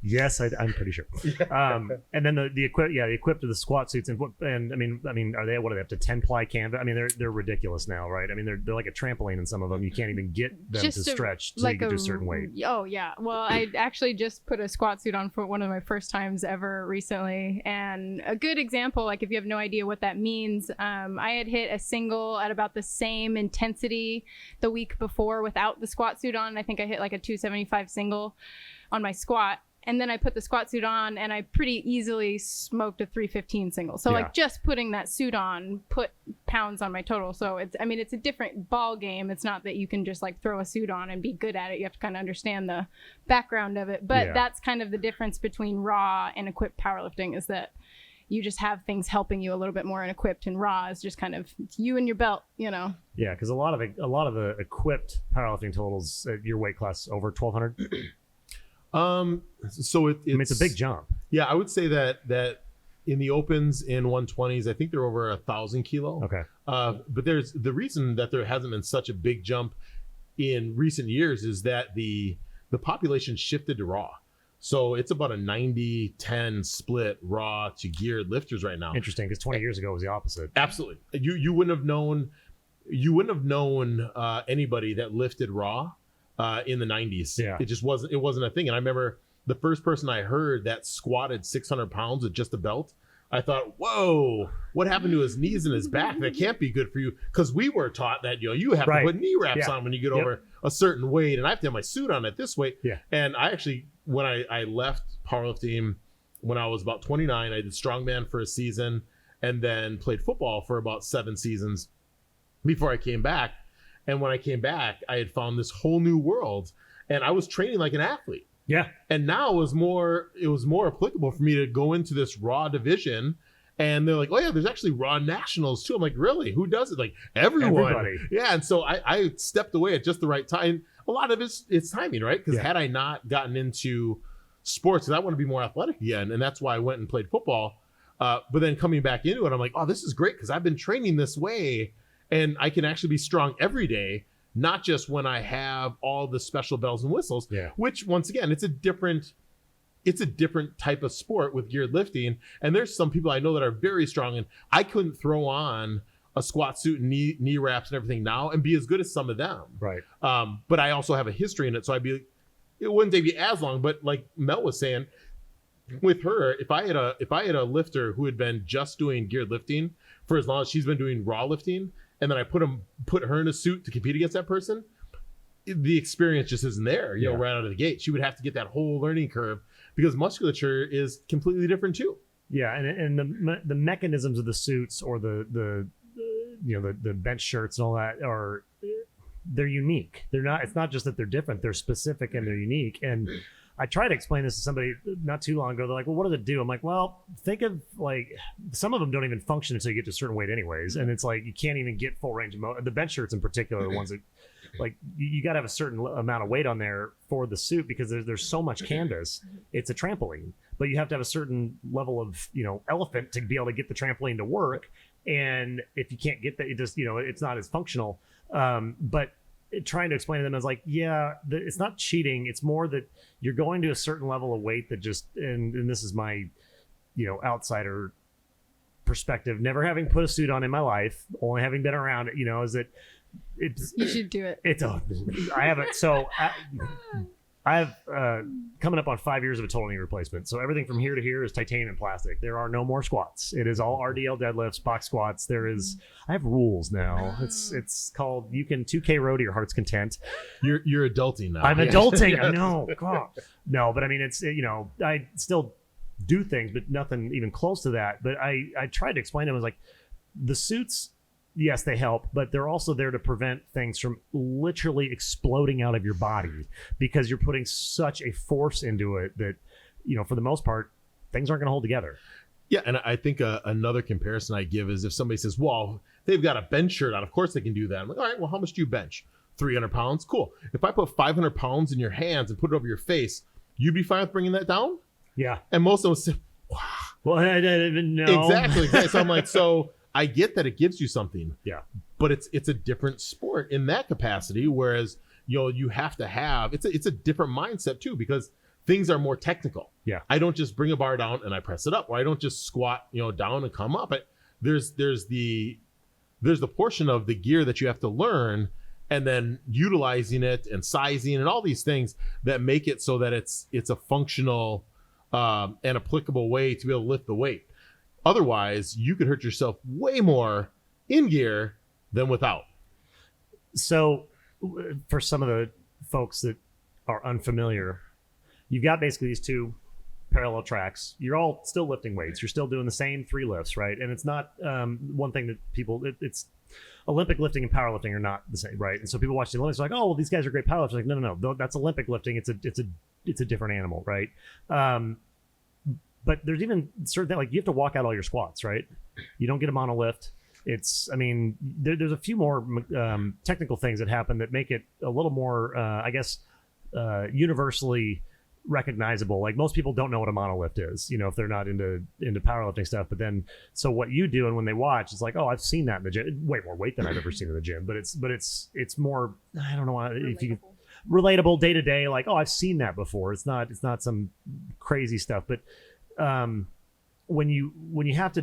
Yes, I'm pretty sure. And then the equipped to the squat suits, and I mean, are they, what are they, up to 10-ply canvas? I mean, they're ridiculous now, right? I mean, they're like a trampoline in some of them. You can't even get them to stretch so you can do a certain weight. Oh yeah. Well, I actually just put a squat suit on for one of my first times ever recently, and a good example, like if you have no idea what that means, I had hit a single at about the same intensity the week before without the squat suit on. I think I hit like a 275 single on my squat. And then I put the squat suit on, and I pretty easily smoked a 315 single. So like just putting that suit on put pounds on my total. So it's a different ball game. It's not that you can just like throw a suit on and be good at it. You have to kind of understand the background of it. But that's kind of the difference between raw and equipped powerlifting, is that you just have things helping you a little bit more, and equipped and raw is just kind of you and your belt, Yeah, because a lot of the equipped powerlifting totals at your weight class over 1,200. So it's a big jump. Yeah, I would say that in the opens in 120s, I think they're over 1,000 kilo. Okay. But there's the reason that there hasn't been such a big jump in recent years is that the population shifted to raw. So it's about a 90-10 split raw to geared lifters right now. Interesting, because 20 years ago it was the opposite. Absolutely. You wouldn't have known anybody that lifted raw in the 90s. Yeah. It wasn't a thing. And I remember the first person I heard that squatted 600 pounds with just a belt, I thought, whoa, what happened to his knees and his back? That can't be good for you. Because we were taught that, you have to put knee wraps on when you get over a certain weight. And I have to have my suit on at this weight. Yeah. And I actually, when I left powerlifting when I was about 29, I did strongman for a season and then played football for about 7 seasons before I came back. And when I came back, I had found this whole new world and I was training like an athlete. Yeah. And now it was more applicable for me to go into this raw division. And they're like, oh yeah, there's actually raw nationals too. I'm like, really? Who does it? Like everybody. Yeah. And so I stepped away at just the right time. A lot of it's timing, right? Because had I not gotten into sports, because I want to be more athletic again. And that's why I went and played football. But then coming back into it, I'm like, oh, this is great because I've been training this way and I can actually be strong every day. Not just when I have all the special bells and whistles, which once again, it's a different type of sport with geared lifting. And there's some people I know that are very strong and I couldn't throw on a squat suit and knee wraps and everything now and be as good as some of them. Right. But I also have a history in it. So it wouldn't take me as long, but like Mel was saying, with her, if I had a lifter who had been just doing geared lifting for as long as she's been doing raw lifting, and then I put her in a suit to compete against that person, the experience just isn't there, right out of the gate. She would have to get that whole learning curve because musculature is completely different too. Yeah, and the mechanisms of the suits or the bench shirts and all that they're unique. It's not just that they're different, they're specific and they're unique. And I tried to explain this to somebody not too long ago. They're like, well, what does it do? I'm like, well, think of like some of them don't even function until you get to a certain weight anyways. And it's like you can't even get full range of motion. The bench shirts in particular are the ones that like you got to have a certain amount of weight on there for the suit because there's so much canvas. It's a trampoline, but you have to have a certain level of elephant to be able to get the trampoline to work. And if you can't get that, it just it's not as functional. But trying to explain to them, I was like, it's not cheating. It's more that you're going to a certain level of weight that just, and this is my, outsider perspective, never having put a suit on in my life, only having been around it, is that you should do it. I haven't. So I've coming up on 5 years of a total knee replacement. So everything from here to here is titanium and plastic. There are no more squats. It is all RDL deadlifts, box squats. I have rules now. It's called, you can 2K row to your heart's content. You're adulting now. I'm adulting. I know. God. No, but I mean, it's, I still do things, but nothing even close to that. But I tried to explain to him, I was like, the suits, yes, they help, but they're also there to prevent things from literally exploding out of your body because you're putting such a force into it that, for the most part, things aren't going to hold together. Yeah, and I think another comparison I give is if somebody says, well, they've got a bench shirt on, of course they can do that. I'm like, all right, well, how much do you bench? 300 pounds? Cool. If I put 500 pounds in your hands and put it over your face, you'd be fine with bringing that down? Yeah. And most of them say, wow. Well, I didn't even know. Exactly. So I'm like, I get that it gives you something. Yeah. But it's a different sport in that capacity. Whereas, you have to have, it's a different mindset too, because things are more technical. Yeah. I don't just bring a bar down and I press it up, or I don't just squat, down and come up. There's the portion of the gear that you have to learn and then utilizing it and sizing and all these things that make it so that it's a functional and applicable way to be able to lift the weight. Otherwise, you could hurt yourself way more in gear than without. So for some of the folks that are unfamiliar, you've got basically these two parallel tracks. You're all still lifting weights. You're still doing the same 3 lifts, right? And it's not one thing that people, it's Olympic lifting and powerlifting are not the same, right? And so people watch the Olympics are like, oh, well, these guys are great powerlifters. Like, no, that's Olympic lifting. It's a different animal, right? But there's even certain things, like you have to walk out all your squats, right? You don't get a monolift. There's a few more technical things that happen that make it a little more, universally recognizable. Like most people don't know what a monolift is, if they're not into powerlifting stuff. But then, so what you do, and when they watch, it's like, oh, I've seen that in the gym. Way more weight than I've ever seen in the gym. But it's more. I don't know if you. relatable day to day. Like, oh, I've seen that before. It's not some crazy stuff. But when you have to,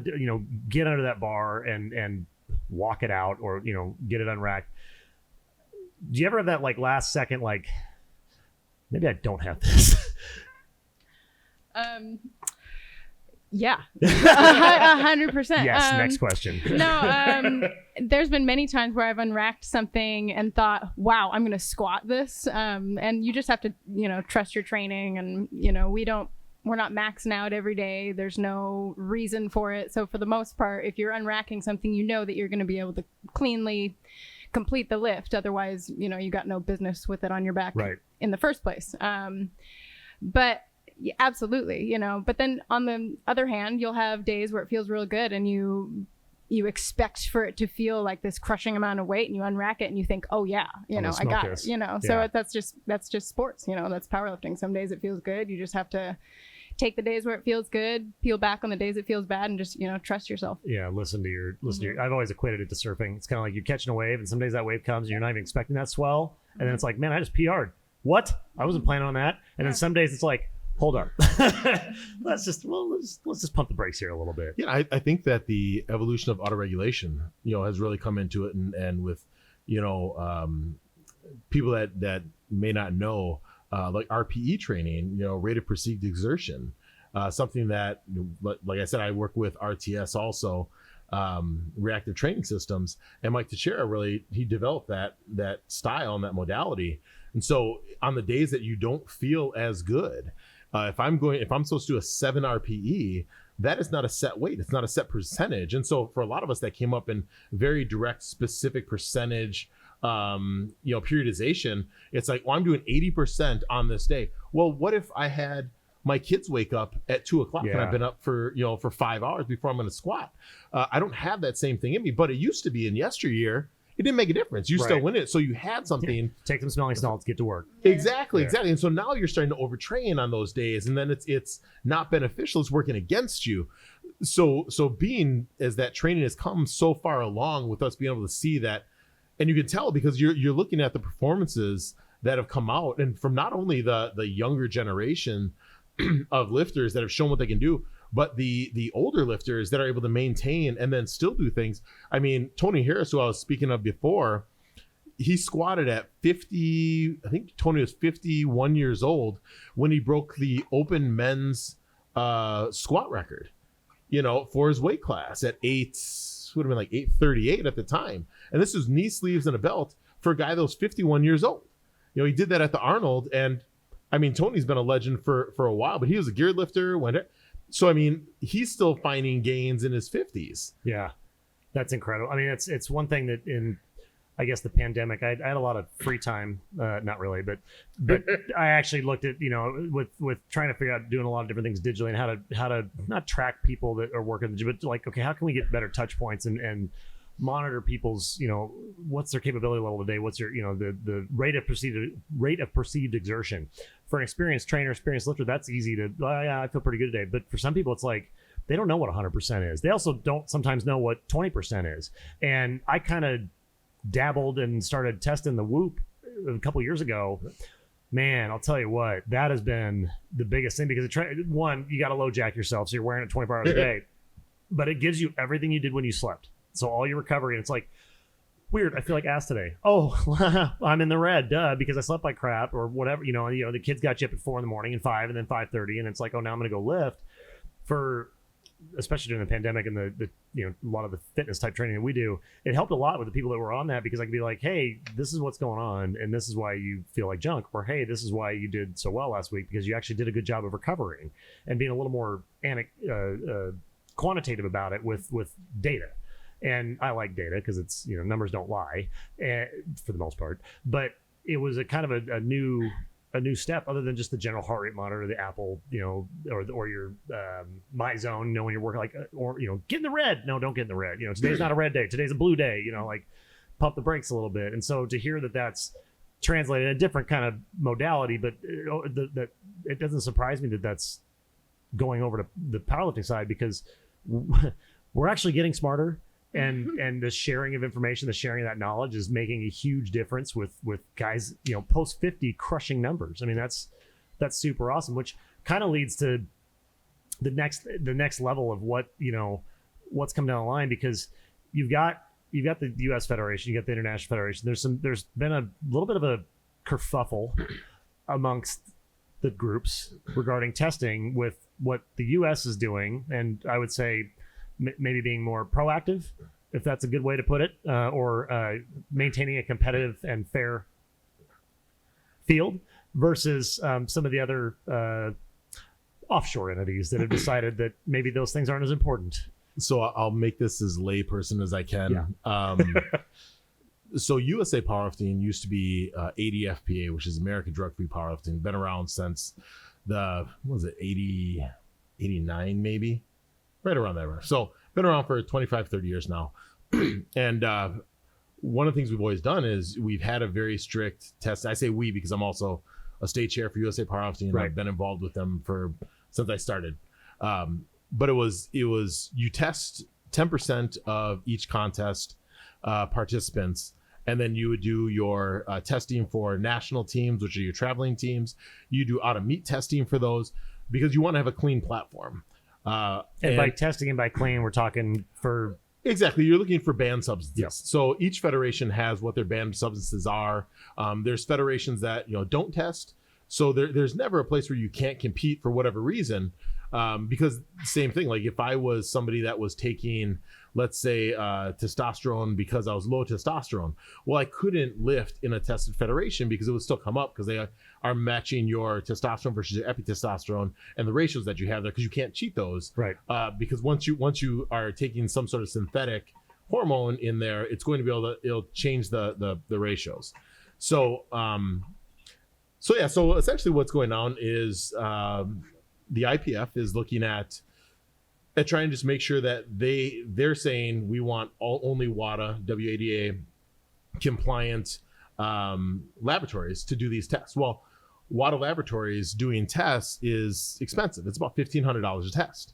get under that bar and walk it out, or get it unracked, do you ever have that like last second, like, maybe I don't have this? Yeah, 100%. Yes. Next question. No, there's been many times where I've unracked something and thought, wow, I'm going to squat this. And you just have to, trust your training, and, we're not maxing out every day. There's no reason for it. So for the most part, if you're unracking something, that you're going to be able to cleanly complete the lift. Otherwise, you got no business with it on your back in the first place. But yeah, absolutely, but then on the other hand, you'll have days where it feels real good, and you expect for it to feel like this crushing amount of weight, and you unrack it and you think, oh yeah, I got it, so that's just sports, that's powerlifting. Some days it feels good. You just have to take the days where it feels good, peel back on the days it feels bad, and just trust yourself. Yeah, listen to your. I've always equated it to surfing. It's kind of like you're catching a wave, and some days that wave comes and you're not even expecting that swell, and then it's like, man, I just PR'd. What? I wasn't planning on that. And then some days it's like, hold on. let's just pump the brakes here a little bit. Yeah, I think that the evolution of autoregulation, has really come into it, and with, people that may not know, like RPE training, rate of perceived exertion, something that, like I said, I work with RTS also, reactive training systems, and Mike Teixeira he developed that style and that modality. And so on the days that you don't feel as good, if I'm supposed to do a 7 RPE, that is not a set weight. It's not a set percentage. And so for a lot of us that came up in very direct, specific percentage, periodization, it's like, well, I'm doing 80% on this day. Well, what if I had my kids wake up at 2:00 and I've been up for 5 hours before I'm going to squat? I don't have that same thing in me, but it used to be in yesteryear. It didn't make a difference. You still win it. So you had something. Yeah. Take some smelling salts, get to work. Exactly. And so now you're starting to overtrain on those days, and then it's not beneficial. It's working against you. So being as that training has come so far along with us being able to see that, and you can tell because you're looking at the performances that have come out, and from not only the younger generation of lifters that have shown what they can do, but the older lifters that are able to maintain and then still do things. I mean, Tony Harris, who I was speaking of before, he squatted at 50. I think Tony was 51 years old when he broke the open men's squat record, for his weight class at would have been like 838 at the time. And this was knee sleeves and a belt for a guy that was 51 years old. He did that at the Arnold. And I mean, Tony's been a legend for a while, but he was a geared lifter. So, I mean, he's still finding gains in his 50s. Yeah, that's incredible. I mean, it's one thing that in, I guess, the pandemic, I had a lot of free time. Not really, but I actually looked at, with trying to figure out doing a lot of different things digitally, and how to not track people that are working the gym, but like, okay, how can we get better touch points and monitor people's, what's their capability level today? What's your, the rate of perceived exertion. For an experienced trainer, experienced lifter, that's easy to, yeah, I feel pretty good today. But for some people, it's like, they don't know what 100% is. They also don't sometimes know what 20% is. And I kind of dabbled and started testing the Whoop a couple years ago. Man, I'll tell you what, that has been the biggest thing, because one, you got to low jack yourself, so you're wearing it 24 hours a day, but it gives you everything you did when you slept. So all your recovery, and it's like, weird, I feel like ass today. Oh, I'm in the red, because I slept like crap or whatever. The kids got you up at 4 a.m. and 5 and then 5:30, and it's like, oh, now I'm gonna go lift. Especially during the pandemic and the a lot of the fitness type training that we do, it helped a lot with the people that were on that, because I could be like, hey, this is what's going on, and this is why you feel like junk, or hey, this is why you did so well last week, because you actually did a good job of recovering, and being a little more quantitative about it with data. And I like data because it's, numbers don't lie, for the most part. But it was a kind of a new step, other than just the general heart rate monitor, the Apple, or your MyZone, when you're working, like, or get in the red. No, don't get in the red. Today's not a red day. Today's a blue day. Like, pump the brakes a little bit. And so to hear that that's translated in a different kind of modality, but that it doesn't surprise me that that's going over to the powerlifting side, because we're actually getting smarter. and the sharing of information, the sharing of that knowledge is making a huge difference with guys, post 50 crushing numbers. I mean, that's super awesome, which kind of leads to the next level of what's come down the line, because you've got the US Federation, you got the International Federation. There's been a little bit of a kerfuffle amongst the groups regarding testing with what the US is doing, and I would say maybe being more proactive, if that's a good way to put it, or maintaining a competitive and fair field versus some of the other offshore entities that have decided that maybe those things aren't as important. So I'll make this as layperson as I can. Yeah. So USA Powerlifting used to be ADFPA, which is American Drug-Free Powerlifting. Been around since 89 maybe? Right around there. So been around for 25, 30 years now. And one of the things we've always done is we've had a very strict test. I say we because I'm also a state chair for USA Powerlifting, and right. I've been involved with them since I started. But it was you test 10% of each contest participants, and then you would do your testing for national teams, which are your traveling teams. You do out of meet testing for those because you want to have a clean platform. And by testing and by clean, we're talking for... Exactly. You're looking for banned substances. Yep. So each federation has what their banned substances are. There's federations that don't test. So there's never a place where you can't compete for whatever reason. Because same thing, like if I was somebody that was taking, let's say, testosterone because I was low testosterone, well, I couldn't lift in a tested federation because it would still come up because they are matching your testosterone versus your epitestosterone and the ratios that you have there, because you can't cheat those. Right. Because once you are taking some sort of synthetic hormone in there, it's going to be it'll change the ratios. So so essentially what's going on is the IPF is looking at trying to just make sure that they're saying we want only WADA compliant laboratories to do these tests. Well, WADA laboratories doing tests is expensive. It's about $1,500 a test.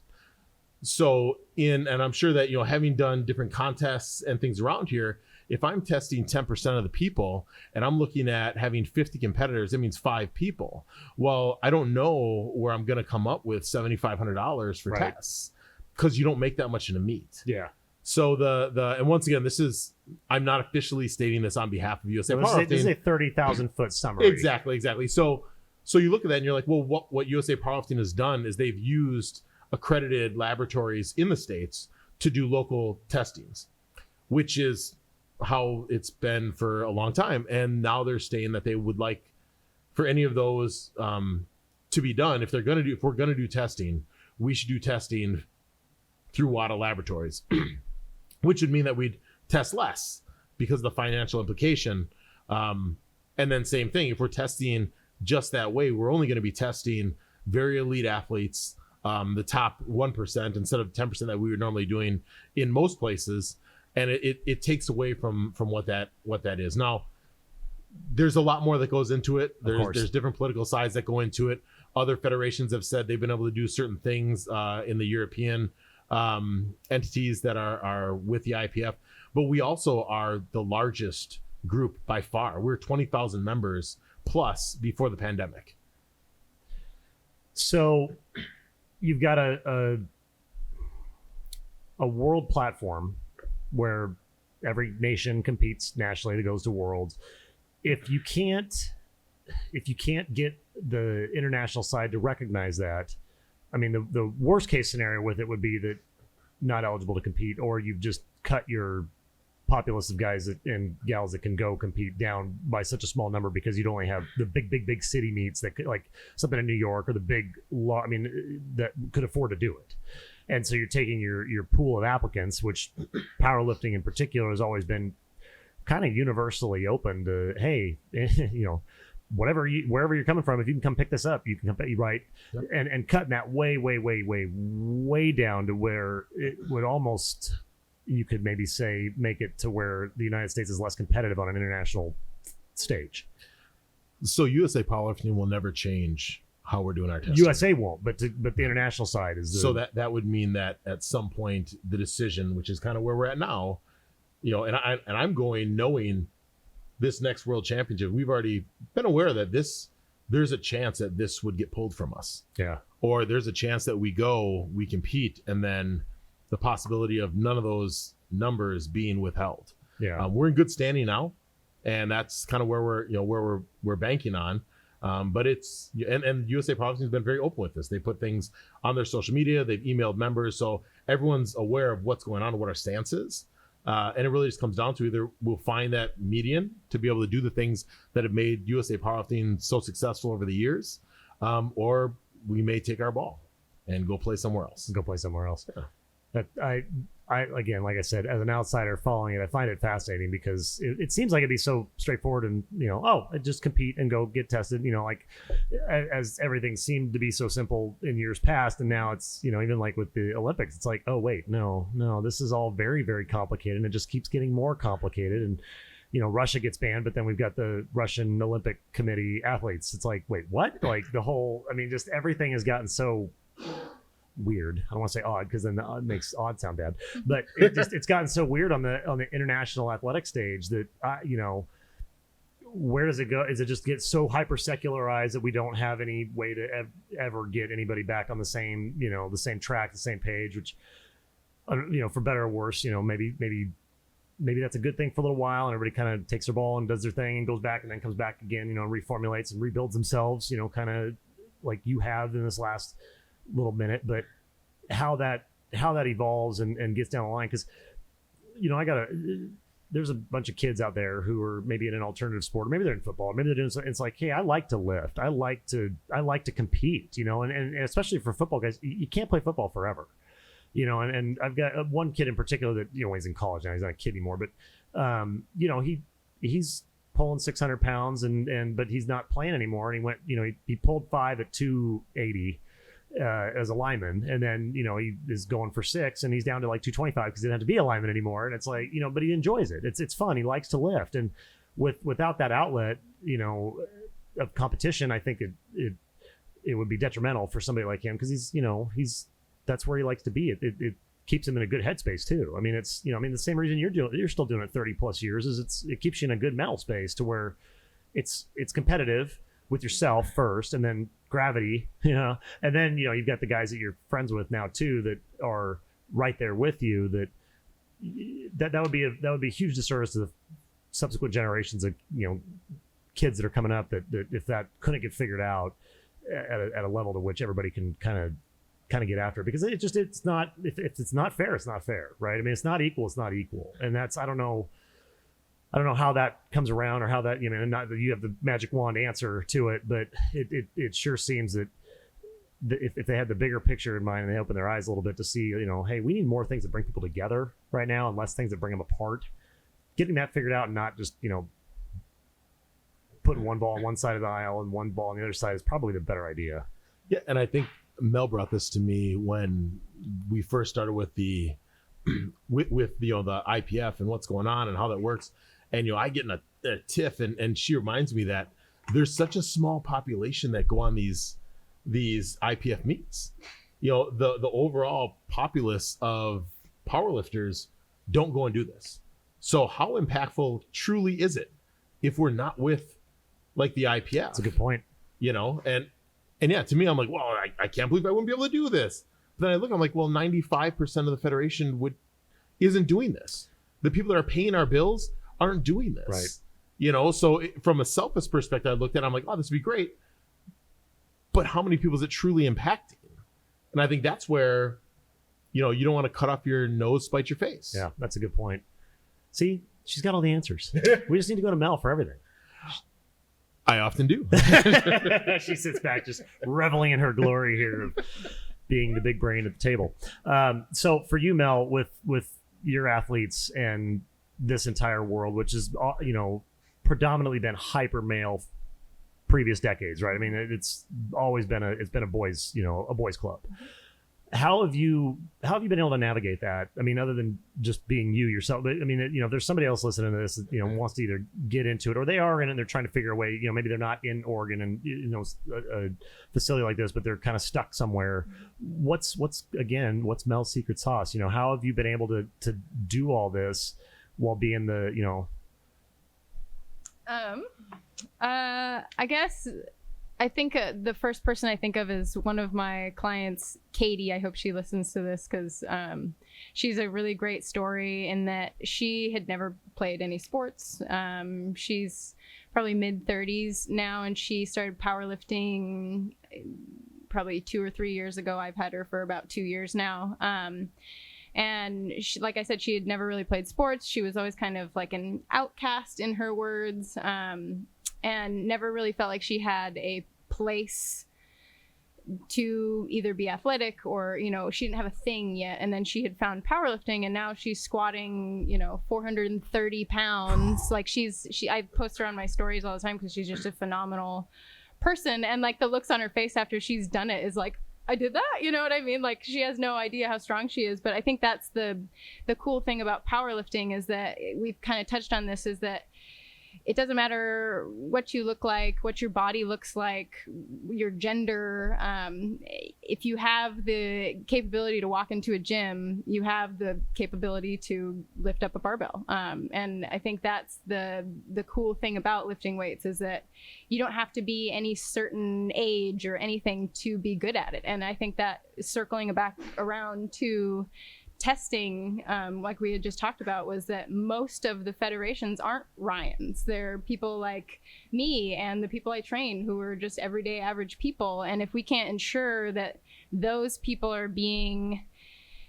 So and I'm sure that having done different contests and things around here, if I'm testing 10% of the people and I'm looking at having 50 competitors, that means 5 people. Well, I don't know where I'm going to come up with $7,500 for right. tests, because you don't make that much in a meet. Yeah. So and once again, I'm not officially stating this on behalf of USA Powerlifting. This is a 30,000 foot summary. Exactly. So you look at that and you're like, well, what USA Powerlifting has done is they've used accredited laboratories in the States to do local testings, which is how it's been for a long time. And now they're saying that they would like for any of those to be done. If we're going to do testing, we should do testing through WADA laboratories, which would mean that we'd test less because of the financial implication. And then same thing, if we're testing just that way, we're only going to be testing very elite athletes, the top 1% instead of 10% that we were normally doing in most places. And it takes away from what that is. Now, there's a lot more that goes into it. There's different political sides that go into it. Other federations have said they've been able to do certain things in the European entities that are with the IPF. But we also are the largest group by far. We're 20,000 members plus before the pandemic. So you've got a world platform where every nation competes nationally that goes to worlds. If you can't get the international side to recognize that, I mean, the worst case scenario with it would be that not eligible to compete, or you've just cut your populace of guys and gals that can go compete down by such a small number because you'd only have the big city meets that could, like something in New York, or the big that could afford to do it. And so you're taking your pool of applicants, which powerlifting in particular has always been kind of universally open to, hey, wherever you're coming from, if you can come pick this up, you can come, right? Yep. And cutting that way down to where it would almost, you could maybe say, make it to where the United States is less competitive on an international stage. So USA Powerlifting will never change how we're doing our testing. USA won't, but the international side is so that would mean that at some point the decision, which is kind of where we're at now, and I'm going knowing this next world championship, we've already been aware that there's a chance that this would get pulled from us. Yeah. Or there's a chance that we compete, and then the possibility of none of those numbers being withheld. Yeah. We're in good standing now, and that's kind of where we're banking on. But it's and USA Powerlifting has been very open with this. They put things on their social media. They've emailed members, so everyone's aware of what's going on and what our stance is. And it really just comes down to either we'll find that median to be able to do the things that have made USA Powerlifting so successful over the years, or we may take our ball and go play somewhere else. Yeah. That I again, like I said, as an outsider following it, I find it fascinating because it seems like it'd be so straightforward and, just compete and go get tested, like as everything seemed to be so simple in years past. And now it's, even like with the Olympics, it's like, oh, wait, no, this is all very, very complicated. And it just keeps getting more complicated. And, Russia gets banned, but then we've got the Russian Olympic Committee athletes. It's like, wait, what? Like just everything has gotten so weird. I don't want to say odd because then it makes odd sound bad, but it's gotten so weird on the international athletic stage that where does it go? Is it just get so hyper secularized that we don't have any way to ever get anybody back on the same the same track, the same page? Which for better or worse, maybe that's a good thing for a little while, and everybody kind of takes their ball and does their thing and goes back and then comes back again, reformulates and rebuilds themselves, kind of like you have in this last little minute. But how that evolves and gets down the line, because there's a bunch of kids out there who are maybe in an alternative sport, or maybe they're in football, or maybe they're doing something. It's like, hey, I like to lift, I like to compete, and especially for football guys, you can't play football forever, and I've got one kid in particular that he's in college now, he's not a kid anymore, but he's pulling 600 pounds but he's not playing anymore, and he went he pulled 5 at 280 as a lineman, and then he is going for 6 and he's down to like 225 because he doesn't have to be a lineman anymore. And it's like, but he enjoys it, it's fun, he likes to lift, and without that outlet of competition, I think it would be detrimental for somebody like him, because he's that's where he likes to be. It keeps him in a good headspace too. I mean, it's the same reason you're still doing it 30 plus years is it keeps you in a good mental space to where it's competitive with yourself first, and then gravity, and then you've got the guys that you're friends with now too that are right there with you. That would be a huge disservice to the subsequent generations of kids that are coming up, that if that couldn't get figured out at a level to which everybody can kind of get after it, because it's not, if it's not fair, it's not fair, right? I mean, it's not equal, and that's I don't know how that comes around, or how that, not that you have the magic wand answer to it, but it sure seems that if they had the bigger picture in mind and they open their eyes a little bit to see, hey, we need more things that bring people together right now and less things that bring them apart. Getting that figured out and not just, putting one ball on one side of the aisle and one ball on the other side is probably the better idea. Yeah, and I think Mel brought this to me when we first started with the IPF and what's going on and how that works. And I get in a tiff, and she reminds me that there's such a small population that go on these IPF meets. The overall populace of powerlifters don't go and do this. So how impactful truly is it if we're not with like the IPF? That's a good point. And yeah, to me, I'm like, well, I can't believe I wouldn't be able to do this. But then I look, I'm like, well, 95% of the federation isn't doing this. The people that are paying our bills aren't doing this. Right. So from a selfish perspective, I looked at it, I'm like, oh, this would be great. But how many people is it truly impacting? And I think that's where, you don't want to cut off your nose, spite your face. Yeah, that's a good point. See, she's got all the answers. We just need to go to Mel for everything. I often do. She sits back just reveling in her glory here of being the big brain at the table. So for you, Mel, with your athletes and this entire world, which is predominantly been hyper male previous decades, right? I mean, it's always been a boys club. how have you been able to navigate that? I mean, other than just being you yourself, but I mean, if there's somebody else listening to this, wants to either get into it or they are in it and they're trying to figure a way, maybe they're not in Oregon and, a facility like this, but they're kind of stuck somewhere. What's Mel's secret sauce? How have you been able to do all this while being I guess I think the first person I think of is one of my clients, Katie. I hope she listens to this because she's a really great story in that she had never played any sports. She's probably mid-30s now, and she started powerlifting probably 2 or 3 years ago. I've had her for about 2 years now. And she, like I said, she had never really played sports. She was always kind of like an outcast, in her words, and never really felt like she had a place to either be athletic or, she didn't have a thing yet. And then she had found powerlifting, and now she's squatting, 430 pounds. Like I post her on my stories all the time because she's just a phenomenal person. And like the looks on her face after she's done it is like, I did that, you know what I mean? Like she has no idea how strong she is. But I think that's the cool thing about powerlifting is that we've kind of touched on this, is that it doesn't matter what you look like, what your body looks like, your gender. If you have the capability to walk into a gym, you have the capability to lift up a barbell. And I think that's the cool thing about lifting weights, is that you don't have to be any certain age or anything to be good at it. And I think that circling back around to testing, like we had just talked about, was that most of the federations aren't Ryans. They're people like me and the people I train who are just everyday average people. And if we can't ensure that those people are being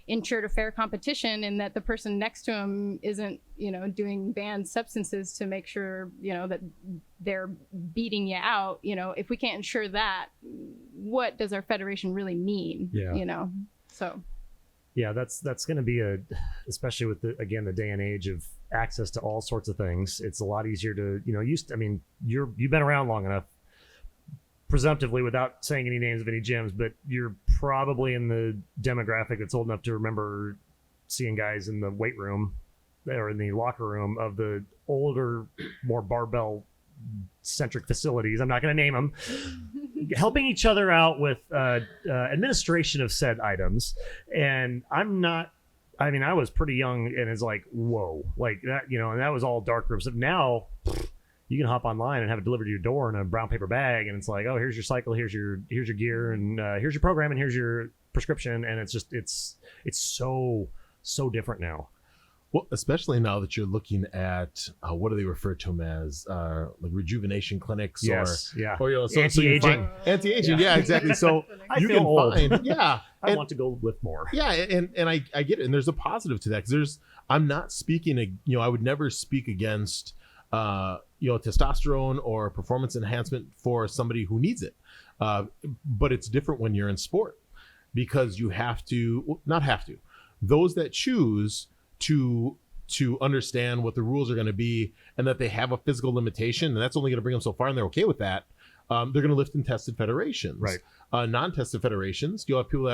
ensured a fair competition and that the person next to them isn't, doing banned substances to make sure, that they're beating you out, if we can't ensure that, what does our federation really mean? Yeah. So. Yeah, that's going to be especially with the day and age of access to all sorts of things. It's a lot easier to, you've been around long enough, presumptively, without saying any names of any gyms, but you're probably in the demographic that's old enough to remember seeing guys in the weight room or in the locker room of the older, more barbell centric facilities. I'm not going to name them. Helping each other out with administration of said items. And I was pretty young, and it's like, whoa, like that, and that was all dark rooms. Now you can hop online and have it delivered to your door in a brown paper bag, and it's like, oh, here's your cycle, here's your gear, and here's your program, and here's your prescription. And it's just it's so different now. Well, especially now that you're looking at what do they refer to them as, like rejuvenation clinics, yes, or anti-aging. Anti-aging, yeah, exactly. So you can find, yeah. I want to go lift more. Yeah, and I get it, and there's a positive to that, because I'm not speaking, I would never speak against, testosterone or performance enhancement for somebody who needs it, but it's different when you're in sport, because you not have to. Those that choose to understand what the rules are going to be, and that they have a physical limitation, and that's only going to bring them so far, and they're okay with that. They're going to lift in tested federations. Right. Non-tested federations, you'll have people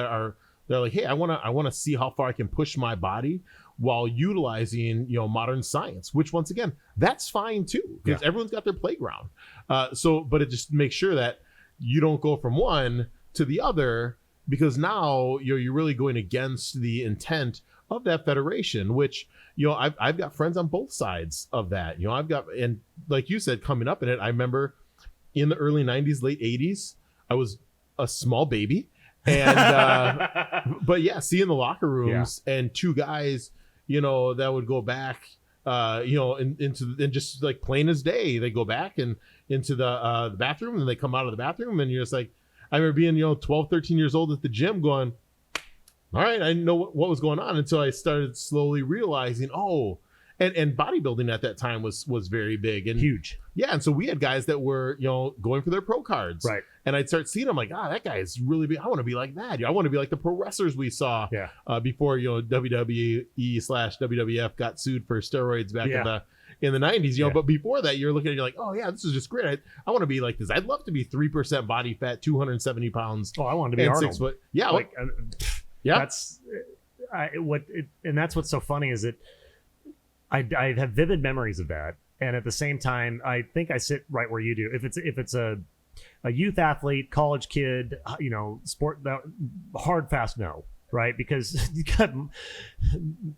they're like, hey, I want to see how far I can push my body while utilizing modern science, which once again, that's fine too, because everyone's got their playground. But it just makes sure that you don't go from one to the other, because now you're really going against the intent of that federation, which I've got friends on both sides of that. I've got, and like you said, coming up in it, I remember in the early 90s, late 80s, I was a small baby, and but yeah, seeing the locker rooms and two guys that would go back into just like plain as day, they go back and into the bathroom, and they come out of the bathroom, and you're just like, I remember being 12, 13 years old at the gym going, all right, I didn't know what was going on until I started slowly realizing, and bodybuilding at that time was very big and huge. Yeah, and so we had guys that were, going for their pro cards. Right. And I'd start seeing them like, that guy is really big. I want to be like that. I want to be like the pro wrestlers we saw before, WWE/WWF got sued for steroids back in the 90s, but before that, you're looking at it, you're like, oh yeah, this is just great. I want to be like this. I'd love to be 3% body fat, 270 pounds. Oh, I wanted to be and Arnold. 6 foot. Yeah. Like, Yeah. That's and that's what's so funny is that I have vivid memories of that. And at the same time, I think I sit right where you do. If it's a youth athlete, college kid, sport, hard, fast, no, right? Because you got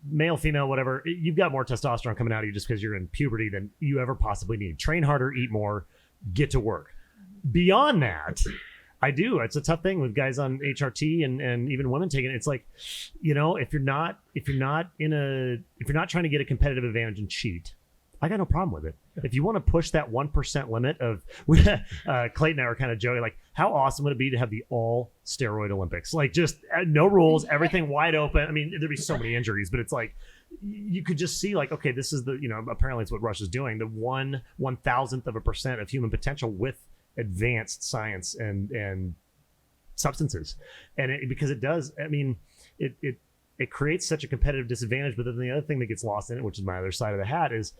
male, female, whatever, you've got more testosterone coming out of you just because you're in puberty than you ever possibly need. Train harder, eat more, get to work. Beyond that, it's a tough thing with guys on HRT and even women taking it. It's like, if you're not trying to get a competitive advantage and cheat, I got no problem with it. If you want to push that 1% limit of, Clayton and I were kind of joking, like, how awesome would it be to have the all steroid Olympics? Like, just no rules, everything wide open. I mean, there'd be so many injuries, but it's like, you could just see like, okay, this is apparently it's what Russia's doing. The 1/1000% of human potential with advanced science and substances. And because it does, I mean, it creates such a competitive disadvantage. But then the other thing that gets lost in it, which is my other side of the hat, is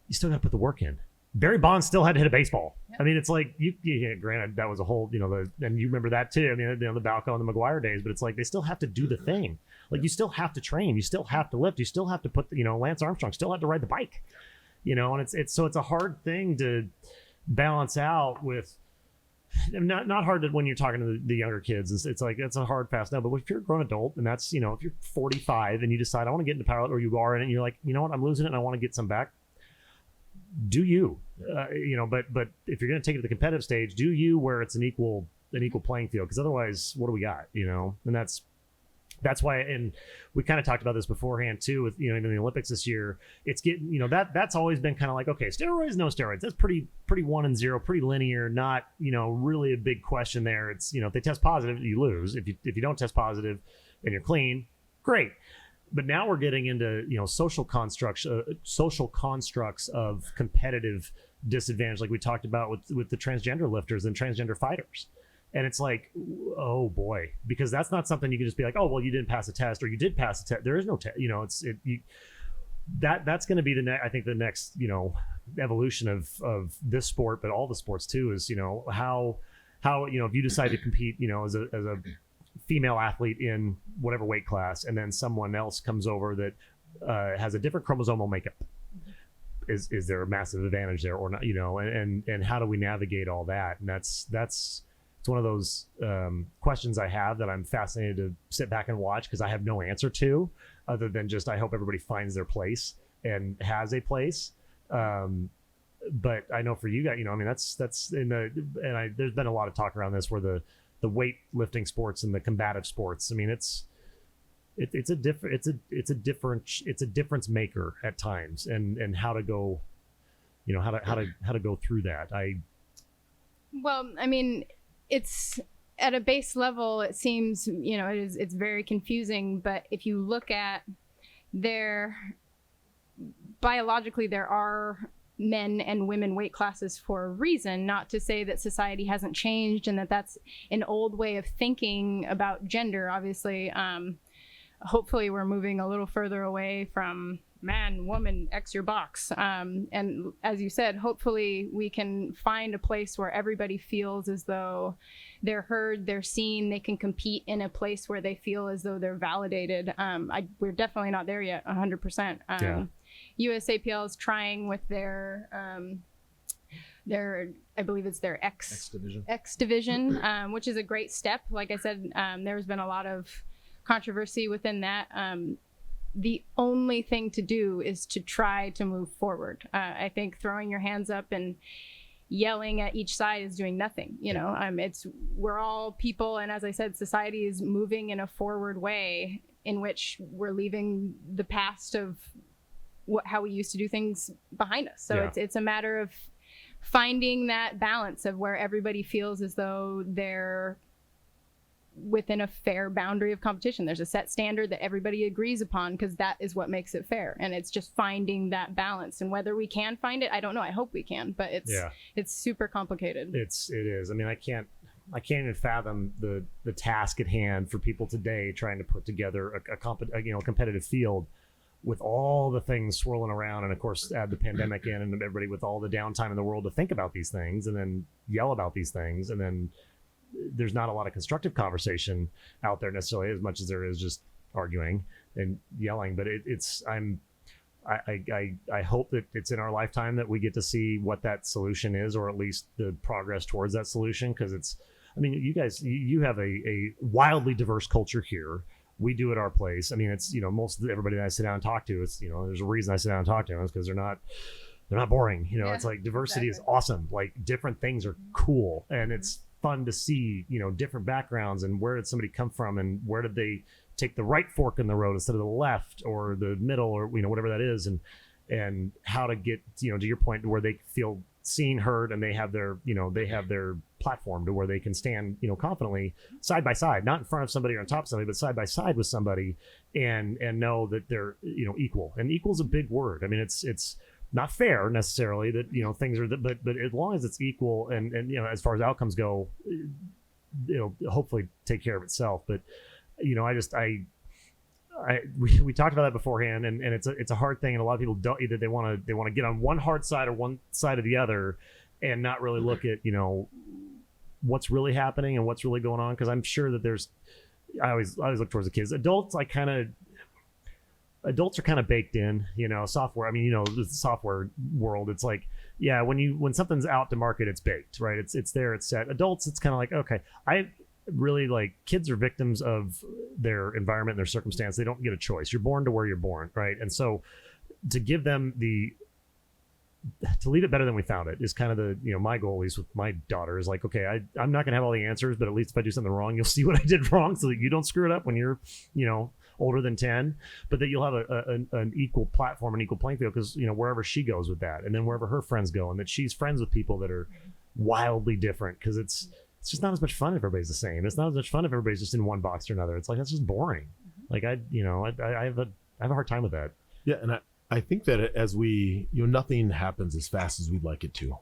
you still got to put the work in. Barry Bonds still had to hit a baseball. Yeah. I mean, it's like granted that was a whole, and you remember that too. I mean, the Balco and the McGuire days, but it's like they still have to do the thing. Like you still have to train, you still have to lift, you still have to put, Lance Armstrong still had to ride the bike, and it's a hard thing to balance out with. Not hard to, when you're talking to the younger kids. It's like it's a hard fast no. But if you're a grown adult and that's if you're 45 and you decide I want to get into power, or you are in it, and you're like, you know what, I'm losing it and I want to get some back. Do you, but if you're going to take it to the competitive stage, do you where it's an equal playing field? Because otherwise, what do we got? And that's why, and we kind of talked about this beforehand too, with even the Olympics this year. It's getting that's always been kind of like, okay, steroids, no steroids. That's pretty 1 and 0, pretty linear. Not really a big question there. It's if they test positive, you lose. If you don't test positive and you're clean, great. But now we're getting into social constructs of competitive disadvantage, like we talked about with the transgender lifters and transgender fighters. And it's like, oh boy, because that's not something you can just be like, oh well, you didn't pass a test, or you did pass a test. There is no test. That's going to be I think the next evolution of this sport, but all the sports too, is how if you decide to compete as a female athlete in whatever weight class, and then someone else comes over that has a different chromosomal makeup, is there a massive advantage there or not? And how do we navigate all that? And it's one of those questions I have that I'm fascinated to sit back and watch, because I have no answer to, other than just I hope everybody finds their place and has a place. But I know for you guys, that's there's been a lot of talk around this where the weightlifting sports and the combative sports. I mean, it's a difference maker at times, and how to go, how to go through that. Well, I mean, it's at a base level, it seems, it's very confusing, but if you look at biologically, there are men and women weight classes for a reason, not to say that society hasn't changed and that's an old way of thinking about gender. Obviously, hopefully we're moving a little further away from man, woman, X your box. And as you said, hopefully we can find a place where everybody feels as though they're heard, they're seen, they can compete in a place where they feel as though they're validated. We're definitely not there yet, 100%. USAPL is trying with their I believe it's their X division, which is a great step. Like I said, there's been a lot of controversy within that. The only thing to do is to try to move forward. I think throwing your hands up and yelling at each side is doing nothing. We're all people, and as I said, society is moving in a forward way in which we're leaving the past of how we used to do things behind us. So it's a matter of finding that balance of where everybody feels as though they're within a fair boundary of competition. There's a set standard that everybody agrees upon, because that is what makes it fair. And it's just finding that balance, and whether we can find it, I don't know. I hope we can, but it's super complicated. It is. I mean, I can't even fathom the task at hand for people today trying to put together a competitive field with all the things swirling around, and of course add the pandemic in, and everybody with all the downtime in the world to think about these things and then yell about these things, and then there's not a lot of constructive conversation out there necessarily, as much as there is just arguing and yelling. But I hope that it's in our lifetime that we get to see what that solution is, or at least the progress towards that solution. Because you guys, you have a wildly diverse culture here. We do at our place. I mean, it's, most of everybody that I sit down and talk to, it's, there's a reason I sit down and talk to them, is because they're not boring. It's like diversity is awesome. Like, different things are cool, and it's fun to see, different backgrounds, and where did somebody come from, and where did they take the right fork in the road instead of the left or the middle, or whatever that is, and how to get to your point, to where they feel seen, heard, and they have their platform to where they can stand confidently side by side, not in front of somebody or on top of somebody, but side by side with somebody, and know that they're equal. And equal is a big word. I mean, it's not fair necessarily that things are but as long as it's equal, and as far as outcomes go, it'll hopefully take care of itself. But we talked about that beforehand, and it's a hard thing, and a lot of people don't either. They want to get on one hard side or one side or the other, and not really look at what's really happening and what's really going on. Because I'm sure that I always look towards the kids. Adults are kind of baked in, software. I mean, the software world, it's like, yeah, when something's out to market, it's baked, right? It's there, it's set. Adults, it's kind of like, okay, really, like, kids are victims of their environment and their circumstance. They don't get a choice. You're born to where you're born, right? And so to give them to leave it better than we found it is kind of the my goal, at least with my daughter, is like, okay, I'm not gonna have all the answers, but at least if I do something wrong, you'll see what I did wrong, so that you don't screw it up when you're older than 10, but that you'll have an equal platform, an equal playing field, because wherever she goes with that, and then wherever her friends go, and that she's friends with people that are wildly different, because it's just not as much fun if everybody's the same. It's not as much fun if everybody's just in one box or another. It's like, that's just boring. Like, I have a hard time with that. Yeah, and I think that as we, nothing happens as fast as we'd like it to.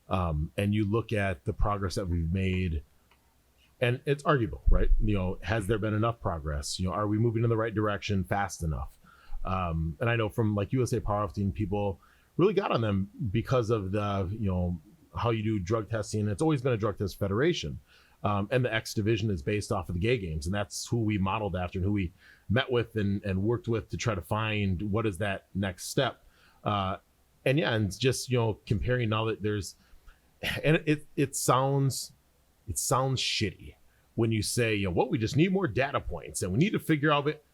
Right. And you look at the progress that we've made, and it's arguable, right? Has there been enough progress? Are we moving in the right direction fast enough? And I know from like USA Powerlifting, people really got on them because of the, how you do drug testing. It's always been a drug test federation. And the X division is based off of the gay games. And that's who we modeled after and who we met with and worked with to try to find what is that next step. And just, comparing now that there's, and it sounds shitty when you say, we just need more data points and we need to figure out it.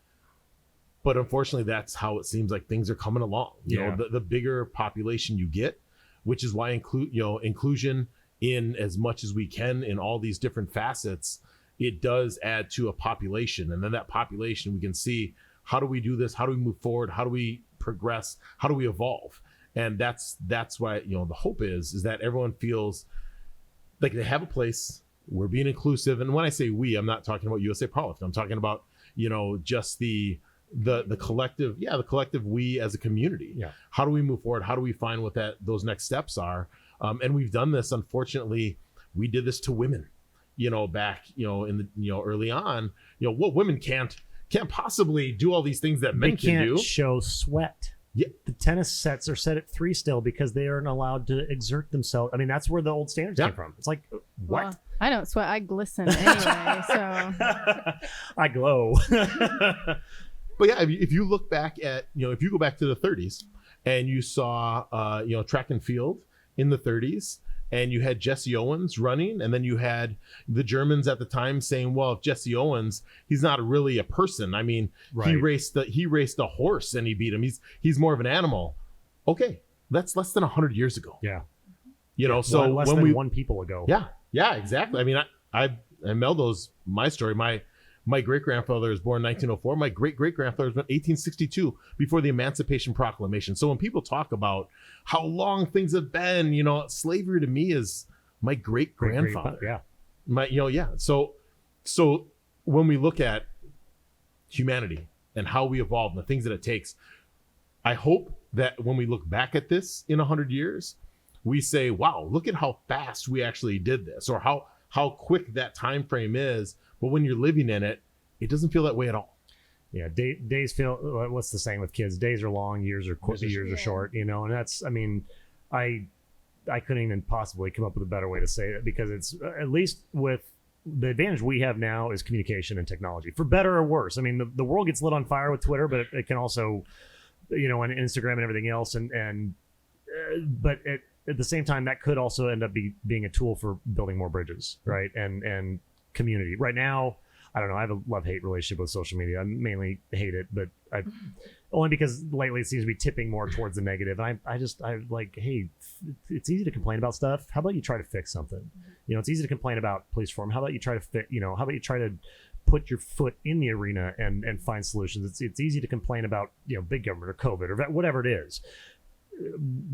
But unfortunately, that's how it seems like things are coming along. The bigger population you get, which is why inclusion in as much as we can in all these different facets, it does add to a population. And then that population, we can see, how do we do this? How do we move forward? How do we progress? How do we evolve? And that's why, the hope is that everyone feels like they have a place. We're being inclusive. And when I say we, I'm not talking about USA Powerlifting. I'm talking about, just the collective, the collective we as a community. Yeah. How do we move forward? How do we find what those next steps are? And we've done this, unfortunately, we did this to women, back, in the, early on, what women can't possibly do all these things that men can do. Show sweat. Yeah. The tennis sets are set at 3 still because they aren't allowed to exert themselves. I mean, that's where the old standards came from. It's like, what? Well, I don't sweat. I glisten anyway, so. I glow. But yeah, if you look back at, if you go back to the 30s and you saw, track and field in the 30s, and you had Jesse Owens running, and then you had the Germans at the time saying, well, if Jesse Owens, he's not really a person. I mean, right. he raced a horse and he beat him. He's more of an animal. Okay, that's less than 100 years ago. Yeah. So less when than one people ago. Yeah, exactly. I mean, I Meldo's my story. My great-grandfather was born in 1904. My great-great-grandfather was born in 1862, before the Emancipation Proclamation. So when people talk about how long things have been, slavery to me is my great-grandfather. Yeah. So when we look at humanity and how we evolve and the things that it takes, I hope that when we look back at this in 100 years, we say, wow, look at how fast we actually did this, or how quick that time frame is. But when you're living in it, it doesn't feel that way at all. Yeah, days feel, what's the saying with kids? Days are long, years are short, and that's, I mean, I couldn't even possibly come up with a better way to say it, because it's, at least with the advantage we have now is communication and technology, for better or worse. I mean, the world gets lit on fire with Twitter, but it can also, you know, and Instagram and everything else. But at the same time, that could also end up being a tool for building more bridges, right? And community. Right now, I don't know. I have a love-hate relationship with social media. I mainly hate it, but only because lately it seems to be tipping more towards the negative. And I like, hey, it's easy to complain about stuff. How about you try to fix something? You know, it's easy to complain about police reform. How about you try to fit? You know, how about you try to put your foot in the arena and find solutions? It's easy to complain about, you know, big government or COVID or whatever it is.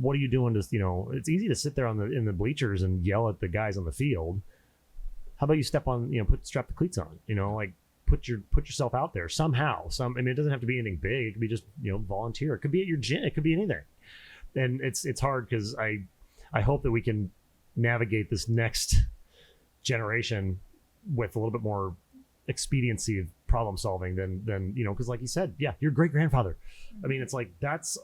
What are you doing to, you know? It's easy to sit there in the bleachers and yell at the guys on the field. How about you step on, you know, strap the cleats on, you know, like put yourself out there somehow. I mean, it doesn't have to be anything big. It could be just, you know, volunteer. It could be at your gym. It could be anything. And it's hard because I hope that we can navigate this next generation with a little bit more expediency of problem solving than you know, because like you said, yeah, your great grandfather. I mean, it's like that's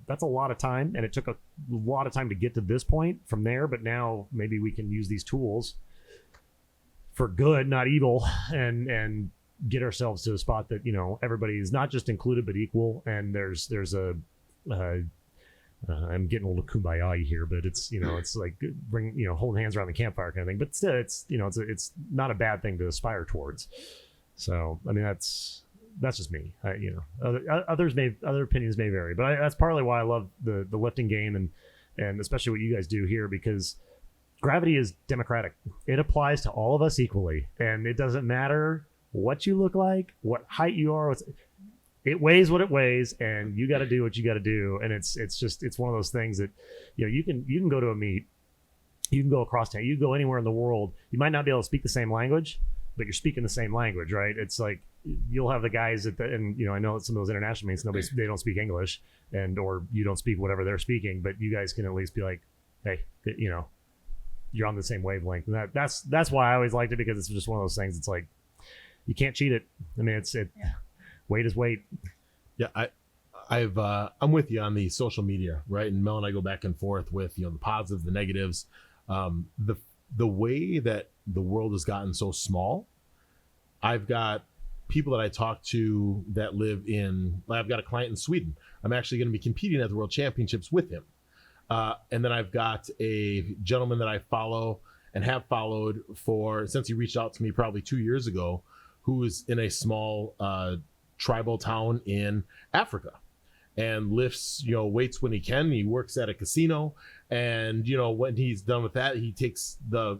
a lot of time, and it took a lot of time to get to this point from there. But now maybe we can use these tools for good, not evil, and get ourselves to a spot that, you know, everybody is not just included but equal. And there's a I'm getting a little kumbaya here, but it's, you know, it's like holding hands around the campfire kind of thing. But still, it's, you know, it's not a bad thing to aspire towards. So I mean, that's just me. You know, other opinions may vary, but that's partly why I love the lifting game and especially what you guys do here, because gravity is democratic. It applies to all of us equally, and it doesn't matter what you look like, what height you are. It weighs what it weighs, and you got to do what you got to do. And it's one of those things that, you know, you can go to a meet, you can go across town, you can go anywhere in the world. You might not be able to speak the same language, but you're speaking the same language, right? It's like you'll have the guys and you know, I know at some of those international meets, they don't speak English, or you don't speak whatever they're speaking, but you guys can at least be like, hey, you know, you're on the same wavelength. And that's why I always liked it, because it's just one of those things. It's like, you can't cheat it. I mean, weight is weight. Yeah. I'm with you on the social media, right? And Mel and I go back and forth with, you know, the positives, the negatives. The way that the world has gotten so small, I've got people that I talk to that I've got a client in Sweden. I'm actually going to be competing at the World Championships with him. And then I've got a gentleman that I follow and have followed since he reached out to me probably 2 years ago, who is in a small tribal town in Africa and lifts, you know, weights when he can. He works at a casino, and, you know, when he's done with that, he takes the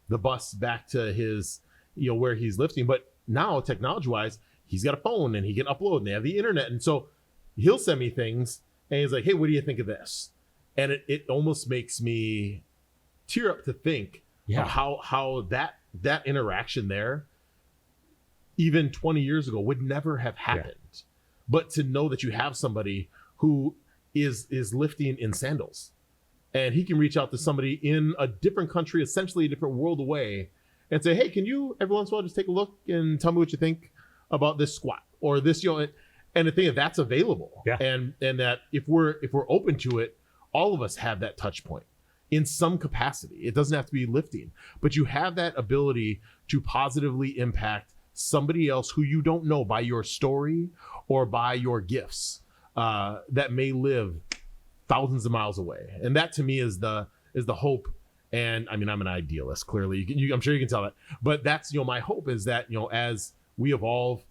bus back to his, you know, where he's lifting. But now, technology wise, he's got a phone and he can upload, and they have the internet. And so he'll send me things and he's like, hey, what do you think of this? And it almost makes me tear up to think of how that interaction there, even 20 years ago, would never have happened. Yeah. But to know that you have somebody who is lifting in sandals, and he can reach out to somebody in a different country, essentially a different world away, and say, hey, can you every once in a while just take a look and tell me what you think about this squat or this, you know, and the thing is that's available. Yeah. And that if we're open to it, all of us have that touch point in some capacity. It doesn't have to be lifting, but you have that ability to positively impact somebody else who you don't know by your story or by your gifts, that may live thousands of miles away. And that to me is the hope. And I mean, I'm an idealist, clearly. I'm sure you can tell that. But that's, you know, my hope is that, you know, as we evolve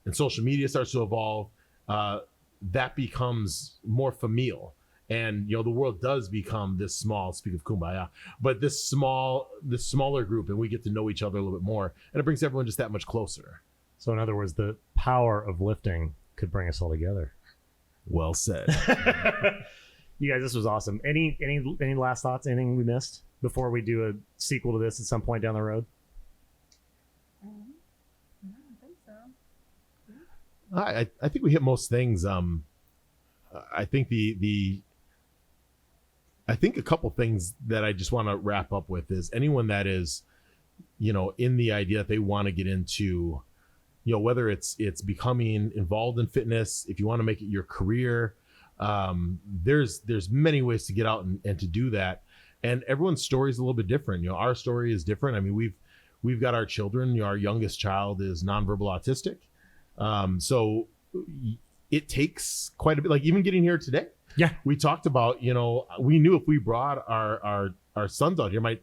and social media starts to evolve, that becomes more familial. And, you know, the world does become this small, speak of kumbaya, but this smaller group, and we get to know each other a little bit more, and it brings everyone just that much closer. So in other words, the power of lifting could bring us all together. Well said. You guys, this was awesome. Any last thoughts? Anything we missed before we do a sequel to this at some point down the road? No, I think so. I think we hit most things. I think I think a couple things that I just want to wrap up with is anyone that is, you know, in the idea that they want to get into, you know, whether it's becoming involved in fitness, if you want to make it your career, there's many ways to get out and to do that. And everyone's story is a little bit different. You know, our story is different. I mean, we've got our children. Our youngest child is nonverbal autistic. So it takes quite a bit, like even getting here today. Yeah. We talked about, we knew if we brought our sons out here, my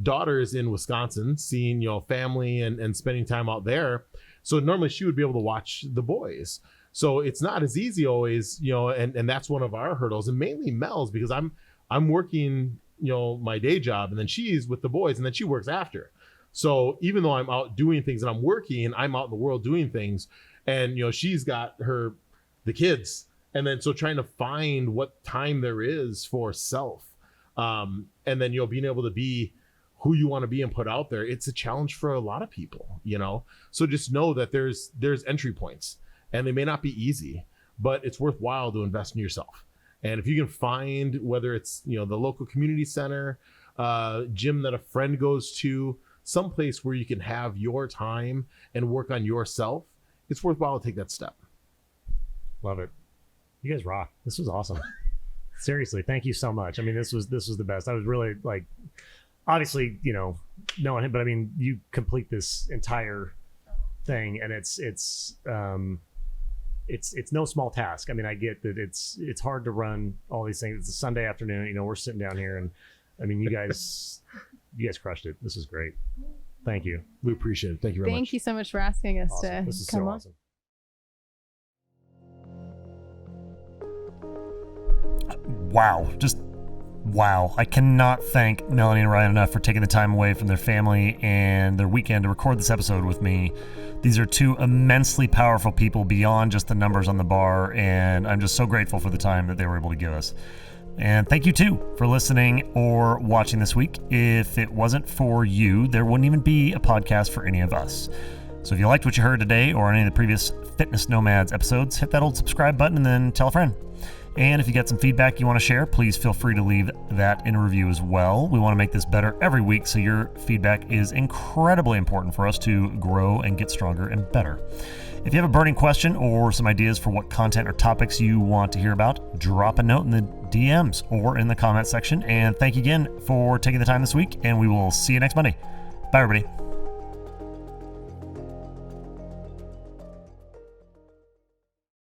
daughter is in Wisconsin, seeing, family and spending time out there. So normally she would be able to watch the boys. So it's not as easy always, and that's one of our hurdles, and mainly Mel's, because I'm working, my day job, and then she's with the boys, and then she works after. So even though I'm out doing things and I'm working, I'm out in the world doing things, and she's got the kids, and then so trying to find what time there is for self, and then being able to be who you want to be and put out there. It's a challenge for a lot of people, so just know that there's entry points, and they may not be easy, but it's worthwhile to invest in yourself. And if you can find, whether it's the local community center, gym that a friend goes to, someplace where you can have your time and work on yourself, it's worthwhile to take that step. Love it. You guys rock. This was awesome. Seriously, thank you so much. I mean, this was the best. I was really like, obviously, knowing him, but I mean, you complete this entire thing, and it's no small task. I mean, I get that it's hard to run all these things. It's a Sunday afternoon, we're sitting down here, and I mean, you guys crushed it. This is great. Thank you. We appreciate it. Thank you very much. Thank you so much for asking us Awesome. to This is come so on. awesome. Wow. Just wow. I cannot thank Melanie and Ryan enough for taking the time away from their family and their weekend to record this episode with me. These are two immensely powerful people beyond just the numbers on the bar, and I'm just so grateful for the time that they were able to give us. And thank you too for listening or watching this week. If it wasn't for you, there wouldn't even be a podcast for any of us. So if you liked what you heard today or any of the previous Fitness Nomads episodes, hit that old subscribe button and then tell a friend. And if you got some feedback you want to share, please feel free to leave that in a review as well. We want to make this better every week, so your feedback is incredibly important for us to grow and get stronger and better. If you have a burning question or some ideas for what content or topics you want to hear about, drop a note in the DMs or in the comment section. And thank you again for taking the time this week, and we will see you next Monday. Bye, everybody.